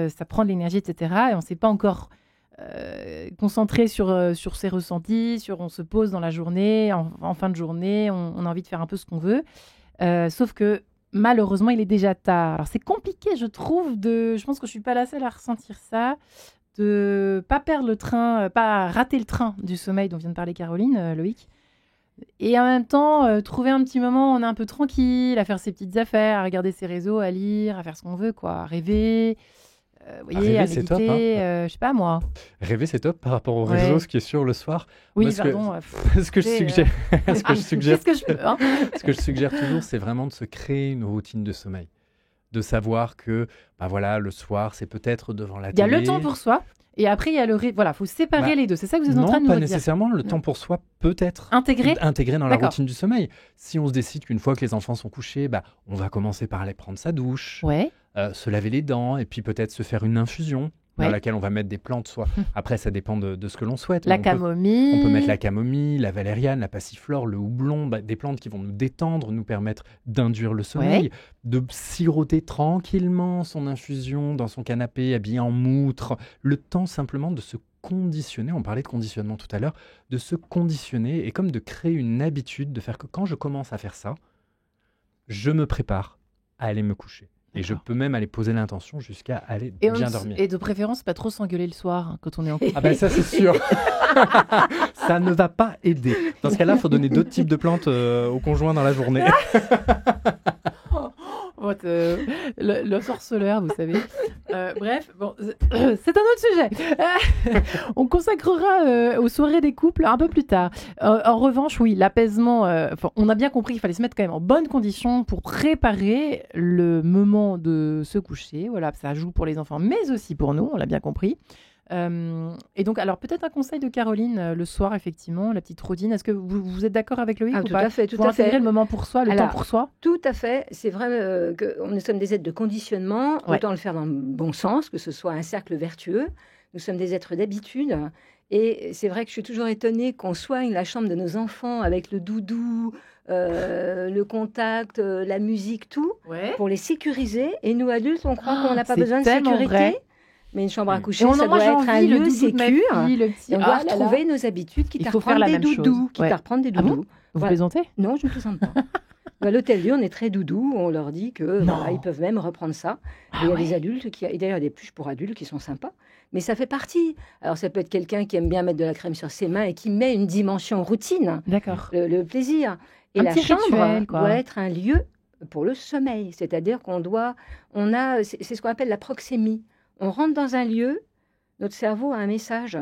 ça prend de l'énergie, etc. Et on ne s'est pas encore concentré sur ses ressentis, on se pose dans la journée, en fin de journée, on a envie de faire un peu ce qu'on veut. Sauf que malheureusement, il est déjà tard. Alors, c'est compliqué, je trouve, je pense que je ne suis pas la seule à ressentir ça, de pas perdre le train, pas rater le train du sommeil dont vient de parler Caroline, Loïc. Et en même temps, trouver un petit moment où on est un peu tranquille, à faire ses petites affaires, à regarder ses réseaux, à lire, à faire ce qu'on veut, quoi, à rêver. Vous voyez, rêver, à c'est méditer, top, hein. je sais pas moi. Rêver, c'est top par rapport au Ouais. réseau, ce qui est sûr le soir. Oui, Moi, ce que- pardon. Ce que je c'est, suggère, ce que je suggère, Qu'est-ce que je peux, hein. ce que je suggère toujours, c'est vraiment de se créer une routine de sommeil. De savoir que, voilà, le soir, c'est peut-être devant la Il y a télé. le temps pour soi, et après, il y a le rythme. Voilà, il faut séparer Bah, les deux. C'est ça que vous êtes en Non, train de pas nous dire. nécessairement. Le temps pour soi peut être Intégré. intégré dans la D'accord. routine du sommeil. Si on se décide qu'une fois que les enfants sont couchés, on va commencer par aller prendre sa douche, Ouais. se laver les dents, et puis peut-être se faire une infusion Ouais. dans laquelle on va mettre des plantes. Soit après, ça dépend de ce que l'on souhaite. La mais on peut- camomille. On peut mettre la camomille, la valériane, la passiflore, le houblon, des plantes qui vont nous détendre, nous permettre d'induire le sommeil, de siroter tranquillement son infusion dans son canapé, habillé en moutre, le temps simplement de se conditionner, on parlait de conditionnement tout à l'heure, de se conditionner et comme de créer une habitude de faire que quand je commence à faire ça, je me prépare à aller me coucher. Et je D'accord. peux même aller poser l'intention jusqu'à aller Et, bien dormir. et de préférence, pas trop s'engueuler le soir hein, quand on est en couple. Ah ben ça c'est sûr. Ça ne va pas aider. Dans ce cas-là, il faut donner d'autres types de plantes au conjoint dans la journée. Le sorceleur, vous savez. Bref, bon, c'est un autre sujet. On consacrera aux soirées des couples un peu plus tard. En revanche, oui, l'apaisement, on a bien compris qu'il fallait se mettre quand même en bonne condition pour préparer le moment de se coucher. Voilà, ça joue pour les enfants, mais aussi pour nous, on l'a bien compris. Et donc, alors peut-être un conseil de Caroline le soir, effectivement, la petite routine. Est-ce que vous êtes d'accord avec Loïc ou Tout pas à fait, tout Pour à fait. intégrer le moment pour soi, le Alors, temps pour soi. Tout à fait. C'est vrai que nous sommes des êtres de conditionnement. Ouais. Autant le faire dans le bon sens, que ce soit un cercle vertueux. Nous sommes des êtres d'habitude. Et c'est vrai que je suis toujours étonnée qu'on soigne la chambre de nos enfants avec le doudou, le contact, la musique, tout, Ouais. pour les sécuriser. Et nous, adultes, on croit qu'on n'a pas c'est besoin de tellement sécurité. vrai. Mais une chambre à coucher, Et ça moi, doit j'ai être un envie, le lieu doudou de ma sécure. fille, le petit. Et on doit Ah là là. retrouver nos habitudes, quitte Il à faut faire prendre la des même doudous. chose. Quitte Ouais. à reprendre des Ah bon doudous. Vous Voilà. plaisantez Non, je ne plaisante pas. À l'hôtel-Dieu, on est très doudou. On leur dit que Non. voilà, ils peuvent même reprendre ça. Ah Et il y a ouais. des adultes qui, et d'ailleurs des pluches pour adultes qui sont sympas. Mais ça fait partie. Alors ça peut être quelqu'un qui aime bien mettre de la crème sur ses mains et qui met une dimension routine, D'accord. le plaisir. Et Un la petit chambre rituel, quoi. doit être un lieu pour le sommeil. C'est-à-dire c'est ce qu'on appelle la proxémie. On rentre dans un lieu, notre cerveau a un message.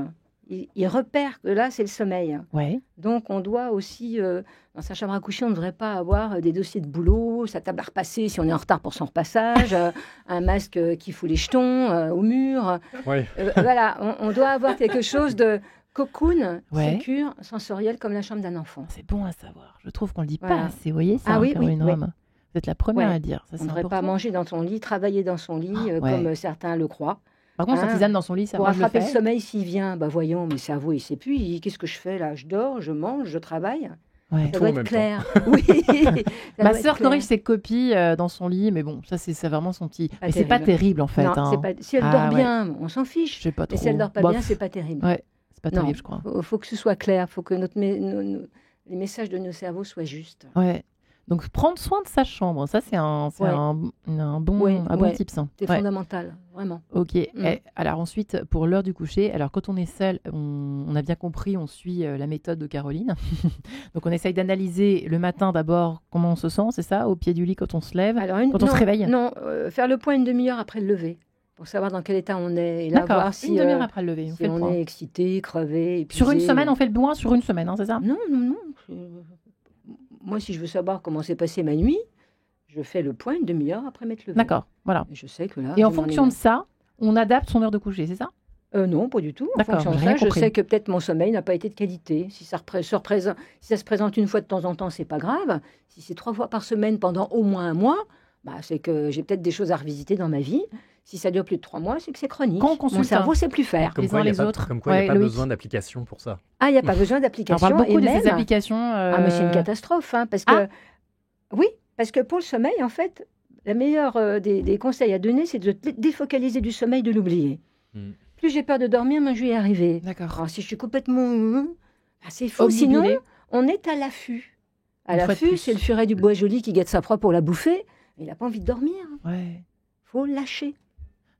Il repère que là, c'est le sommeil. Ouais. Donc, on doit aussi, dans sa chambre à coucher, on ne devrait pas avoir des dossiers de boulot, sa table à repasser si on est en retard pour son repassage, un masque qui fout les jetons au mur. Ouais. Voilà, on doit avoir quelque chose de cocoon, Ouais. sécure, sensoriel, comme la chambre d'un enfant. C'est bon à savoir. Je trouve qu'on le dit pas Voilà. assez. Vous voyez ça, Ah oui, Caroline oui, Rome. Vous êtes la première Ouais. à le dire. Ça, On c'est ne devrait pas important. manger dans son lit, travailler dans son lit, Ouais. comme certains le croient. Par contre, sa Hein, tisane dans son lit, ça Pour moi, je le attraper le fais. sommeil s'il vient, bah voyons, mais cerveau, il ne sait plus. Qu'est-ce que je fais là? Je dors, je mange, je travaille. Ouais. Ça Tout doit en être même clair. Oui. Ça Ma doit être sœur clair. corrige ses copies dans son lit, mais bon, ça, c'est vraiment son petit. Pas Mais c'est pas terrible. terrible, en fait. Non, hein. c'est pas... Si elle Ah, dort ouais. bien, on s'en fiche. Je sais pas trop. Mais si elle dort pas Bof. bien, c'est pas terrible. Ouais, c'est pas Non. terrible, je crois. Faut que ce soit clair. Faut que les messages de nos cerveaux soient justes. Ouais. Donc, prendre soin de sa chambre, ça, c'est un Ouais. un bon, Ouais, un bon ouais. tips. Hein. C'est Ouais. fondamental, vraiment. Ok. Alors ensuite, pour l'heure du coucher, alors quand on est seul, on a bien compris, on suit la méthode de Caroline. Donc on essaye d'analyser le matin d'abord comment on se sent, c'est ça, au pied du lit quand on se lève, Alors, quand on se réveille. Non, faire le point une demi-heure après le lever, pour savoir dans quel état on est. Et là, D'accord. voir si, Une demi-heure après le lever, on si fait le on point. est excité, crevé, épuisé. Sur une semaine, on fait le point sur une semaine, hein, c'est ça? Non, non, non. Moi, si je veux savoir comment s'est passée ma nuit, je fais le point une demi-heure après m'être levé. D'accord, voilà. Et je sais que là. Et en je m'en fonction ai de ça, on adapte son heure de coucher, c'est ça? Non, pas du tout. En D'accord, fonction de j'ai ça, rien je compris. sais que peut-être mon sommeil n'a pas été de qualité. Si ça se présente une fois de temps en temps, c'est pas grave. Si c'est 3 fois par semaine pendant au moins un mois, bah, c'est que j'ai peut-être des choses à revisiter dans ma vie. Si ça dure plus de 3 mois, c'est que c'est chronique. Quand on consulte Mon cerveau sait plus faire. Comme Les quoi, uns il n'y a les pas, autres. comme quoi, il n'y Ouais, a pas Loïc. besoin d'application pour ça. Ah, il n'y a pas besoin On d'application. parle beaucoup et de même... ces applications. Ah, mais c'est une catastrophe, hein, parce que... Ah. Oui, parce que pour le sommeil, en fait, la meilleure des conseils à donner, c'est de défocaliser du sommeil, de l'oublier. Mm. Plus j'ai peur de dormir, moins je vais y arriver. D'accord. Alors, si je suis complètement... c'est faux. Sinon, Obnubilé. on est à l'affût. À Une fois de l'affût, plus. c'est le furet du bois joli qui guette sa proie pour la bouffer. Il n'a pas envie de dormir. Ouais. Faut lâcher.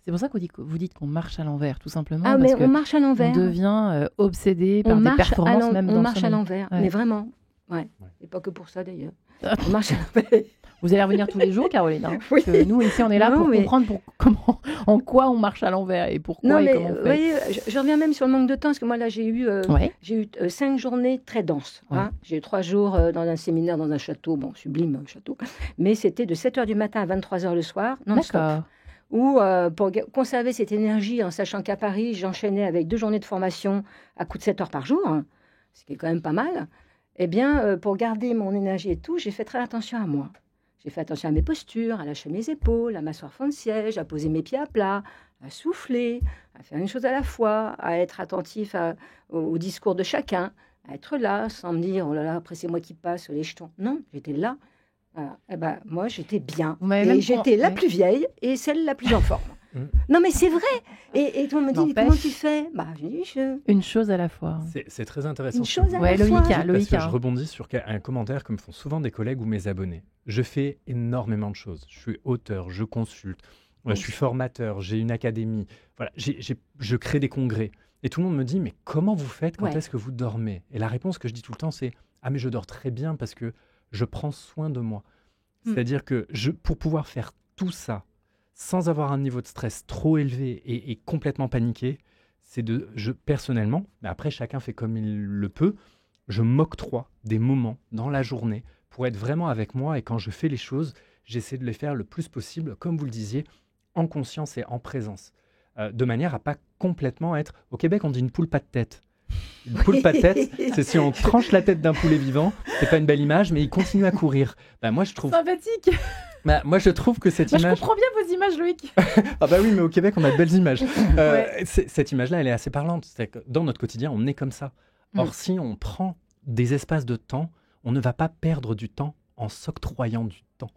C'est pour ça que vous dites qu'on marche à l'envers, tout simplement. Ah, parce mais que on marche à on l'envers. devient obsédé On par des marche performances à même dans on le marche à sommeil. l'envers, Ouais. mais vraiment. Ouais. Ouais. Et pas que pour ça d'ailleurs. On marche à l'envers. Vous allez revenir tous les jours, Caroline. Hein, Oui. parce que nous, ici, on est là Non, pour mais- comprendre en quoi on marche à l'envers et pourquoi Non, et mais comment on vous fait. voyez, je reviens même sur le manque de temps, parce que moi là, j'ai eu Ouais. 5 journées très denses. Hein. J'ai eu 3 jours dans un séminaire dans un château, bon, sublime château, mais c'était de 7h du matin à 23h le soir, non-stop. D'accord. Où, pour conserver cette énergie, en sachant qu'à Paris, j'enchaînais avec 2 journées de formation à coût de 7 heures par jour, hein, ce qui est quand même pas mal, eh bien, pour garder mon énergie et tout, j'ai fait très attention à moi. J'ai fait attention à mes postures, à lâcher mes épaules, à m'asseoir fond de siège, à poser mes pieds à plat, à souffler, à faire une chose à la fois, à être attentif au discours de chacun, à être là, sans me dire, oh là là, après c'est moi qui passe, les jetons. Non, j'étais là. Voilà. Eh ben, moi, j'étais bien. Vous m'avez même Et j'étais la ouais. plus vieille et celle la plus en forme. Mm. Non, mais c'est vrai. Et tout le monde me dit, mais N'empêche. comment tu fais? Bah, je dis, Une chose à la fois. C'est très intéressant. Une ce que chose à vous Ouais, la dites, fois. Loïc, parce Loïc, que hein. je rebondis sur un commentaire que me font souvent des collègues ou mes abonnés. Je fais énormément de choses. Je suis auteur, je consulte, je suis formateur, j'ai une académie. Voilà, je crée des congrès. Et tout le monde me dit, mais comment vous faites? Quand Ouais. est-ce que vous dormez? Et la réponse que je dis tout le temps, c'est, ah mais je dors très bien parce que je prends soin de moi. Mm. C'est-à-dire que pour pouvoir faire tout ça sans avoir un niveau de stress trop élevé et complètement paniqué, personnellement, mais après chacun fait comme il le peut, je m'octroie des moments dans la journée pour être vraiment avec moi, et quand je fais les choses, j'essaie de les faire le plus possible, comme vous le disiez, en conscience et en présence. de manière à pas complètement être... Au Québec, on dit une poule pas de tête. Une poule pas de tête, c'est si on tranche la tête d'un poulet vivant, c'est pas une belle image, mais il continue à courir. Moi, je trouve... Sympathique. Moi, je trouve que cette Je image... comprends bien vos images, Loïc. Ah bah oui, mais au Québec, on a de belles images. Ouais. Cette image-là, elle est assez parlante. C'est-à-dire que dans notre quotidien, on est comme ça. Or, si on prend des espaces de temps, on ne va pas perdre du temps en s'octroyant du temps.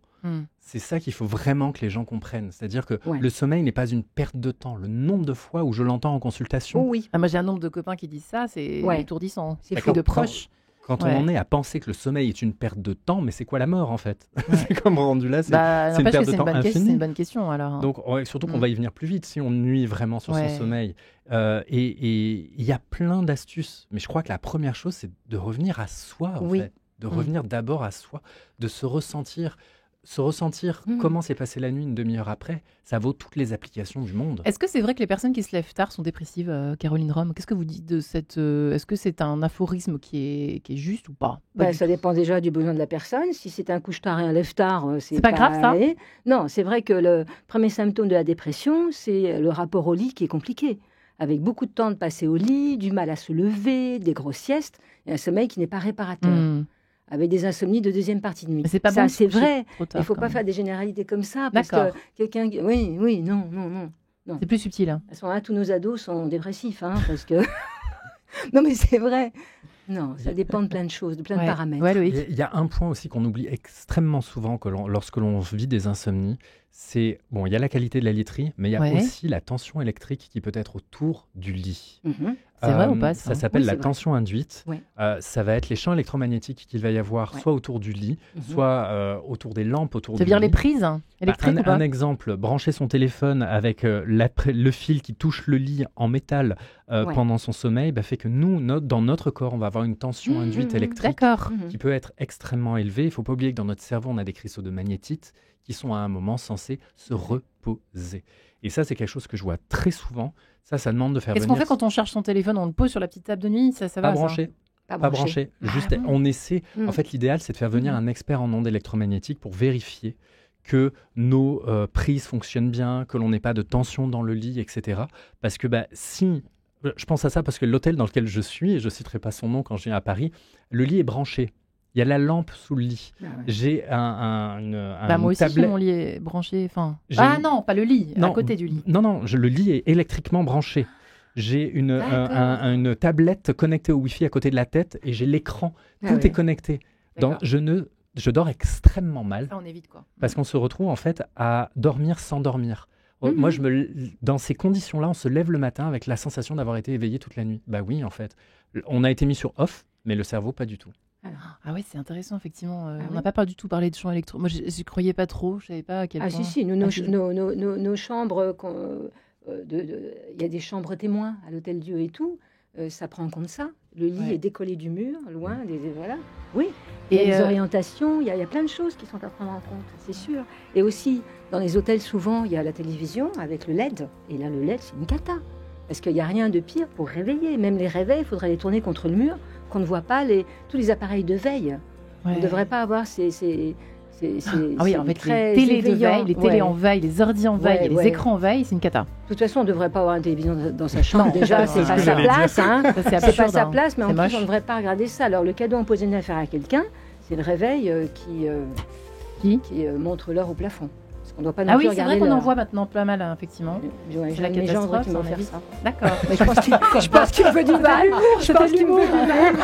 C'est ça qu'il faut vraiment que les gens comprennent. C'est-à-dire que le sommeil n'est pas une perte de temps. Le nombre de fois où je l'entends en consultation... Oui. Moi, j'ai un nombre de copains qui disent ça, c'est étourdissant. C'est fou. De proches. Quand on en est à penser que le sommeil est une perte de temps, mais c'est quoi la mort en fait? C'est comme rendu là, c'est une perte de temps infinie. C'est une bonne question alors. Donc surtout qu'on va y venir plus vite si on nuit vraiment sur son sommeil. Et il y a plein d'astuces, mais je crois que la première chose, c'est de revenir à soi en fait. De revenir d'abord à soi, de se ressentir comment s'est passée la nuit une demi-heure après, ça vaut toutes les applications du monde. Est-ce que c'est vrai que les personnes qui se lèvent tard sont dépressives, Caroline Rome? Qu'est-ce que vous dites de cette... Est-ce que c'est un aphorisme qui est juste ou pas? Ça dépend déjà du besoin de la personne. Si c'est un couche-tard et un lève-tard, c'est pas grave ça? Non, c'est vrai que le premier symptôme de la dépression, c'est le rapport au lit qui est compliqué. Avec beaucoup de temps de passer au lit, du mal à se lever, des grosses siestes, et un sommeil qui n'est pas réparateur. Avec des insomnies de deuxième partie de nuit. Mais c'est pas ça, bon, c'est vrai. Il ne faut pas faire des généralités comme ça. Parce que quelqu'un... Oui, non. C'est plus subtil. À ce moment-là, tous nos ados sont dépressifs. Parce que... Non, mais c'est vrai. Non, ça dépend de plein de choses, de plein de paramètres. Il y a un point aussi qu'on oublie extrêmement souvent lorsque l'on vit des insomnies. C'est, il y a la qualité de la literie, mais il y a aussi la tension électrique qui peut être autour du lit. C'est vrai ou pas ça s'appelle la tension induite. Ça va être les champs électromagnétiques qu'il va y avoir soit autour du lit, soit autour des lampes autour du lit. C'est-à-dire les prises électriques ou pas? Un exemple, brancher son téléphone avec le fil qui touche le lit en métal pendant son sommeil fait que nous, dans notre corps, on va avoir une tension induite électrique qui peut être extrêmement élevée. Il ne faut pas oublier que dans notre cerveau, on a des cristaux de magnétite qui sont à un moment censés se reposer. Et ça, c'est quelque chose que je vois très souvent. Ça demande de faire venir... Qu'est-ce qu'on fait quand on cherche son téléphone? On le pose sur la petite table de nuit? Ça va, branché. Pas branché. Juste, on essaie... En fait, l'idéal, c'est de faire venir un expert en ondes électromagnétiques pour vérifier que nos prises fonctionnent bien, que l'on n'ait pas de tension dans le lit, etc. Parce que si... Je pense à ça parce que l'hôtel dans lequel je suis, et je ne citerai pas son nom quand je viens à Paris, le lit est branché. Il y a la lampe sous le lit. J'ai moi aussi, mon lit est branché. Non, pas le lit, à côté du lit. Non, le lit est électriquement branché. J'ai une tablette connectée au Wi-Fi à côté de la tête et j'ai l'écran. Tout est connecté. Je dors extrêmement mal. Ça, on évite quoi. Parce qu'on se retrouve en fait à dormir sans dormir. Moi, dans ces conditions-là, on se lève le matin avec la sensation d'avoir été éveillé toute la nuit. Oui, en fait. On a été mis sur off, mais le cerveau, pas du tout. Ah oui, c'est intéressent, effectivement. On n'a pas du tout parlé de champs électro. Moi, je ne croyais pas trop. Je ne savais pas à quel point... Si. Nos chambres... Il y a des chambres témoins à l'Hôtel Dieu et tout. Ça prend en compte ça. Le lit est décollé du mur, loin. Voilà. Oui. Il y a des orientations. Il y a plein de choses qui sont à prendre en compte, c'est sûr. Et aussi, dans les hôtels, souvent, il y a la télévision avec le LED. Et là, le LED, c'est une cata. Parce qu'il n'y a rien de pire pour réveiller. Même les réveils, il faudrait les tourner contre le mur, qu'on ne voit pas tous les appareils de veille. On ne devrait pas avoir ces avec les télés de veille, les télés en veille, les ordi en veille, et les écrans en veille, c'est une cata. De toute façon, on ne devrait pas avoir une télévision dans sa chambre. Déjà, c'est pas sa place. C'est pas sa place, mais en plus, on ne devrait pas regarder ça. Alors, le cadeau empoisonné à faire à quelqu'un, c'est le réveil qui montre l'heure au plafond. On doit pas non plus c'est vrai qu'on en voit maintenant pas mal, effectivement. C'est la catastrophe qui m'ont fait ça. D'accord. Mais je pense qu'il veut du mal. Je pense qu'il veut du mal.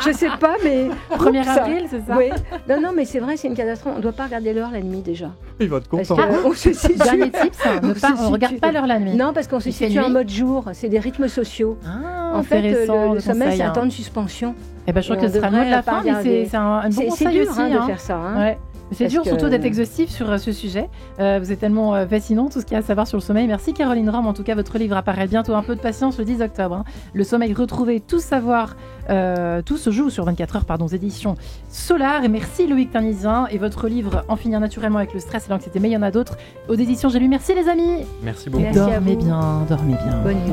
Je sais pas, mais... 1er avril, c'est ça? Oui. Non, mais c'est vrai, c'est une catastrophe. On ne doit pas regarder l'heure la nuit, déjà. Il va être content. Dernier tips, on ne regarde pas l'heure la nuit. Non, parce qu'on se situe en mode jour. C'est des rythmes sociaux. En fait, le sommeil, c'est un temps de suspension. Je crois que ce sera le mot de la fin, mais c'est un bon conseil aussi. C'est dur de faire ça. C'est dur surtout d'être exhaustif sur ce sujet. Vous êtes tellement fascinant, tout ce qu'il y a à savoir sur le sommeil. Merci Caroline Rome. En tout cas, votre livre apparaît bientôt. Un peu de patience le 10 octobre. Le sommeil retrouvé, tout savoir, tout se joue sur 24 heures, aux éditions Solar. Et merci Loïc Tarnisien. Et votre livre En finir naturellement avec le stress et l'anxiété, mais il y en a d'autres aux éditions J'ai lu. Merci les amis. Merci beaucoup. Dormez bien. Bonne nuit.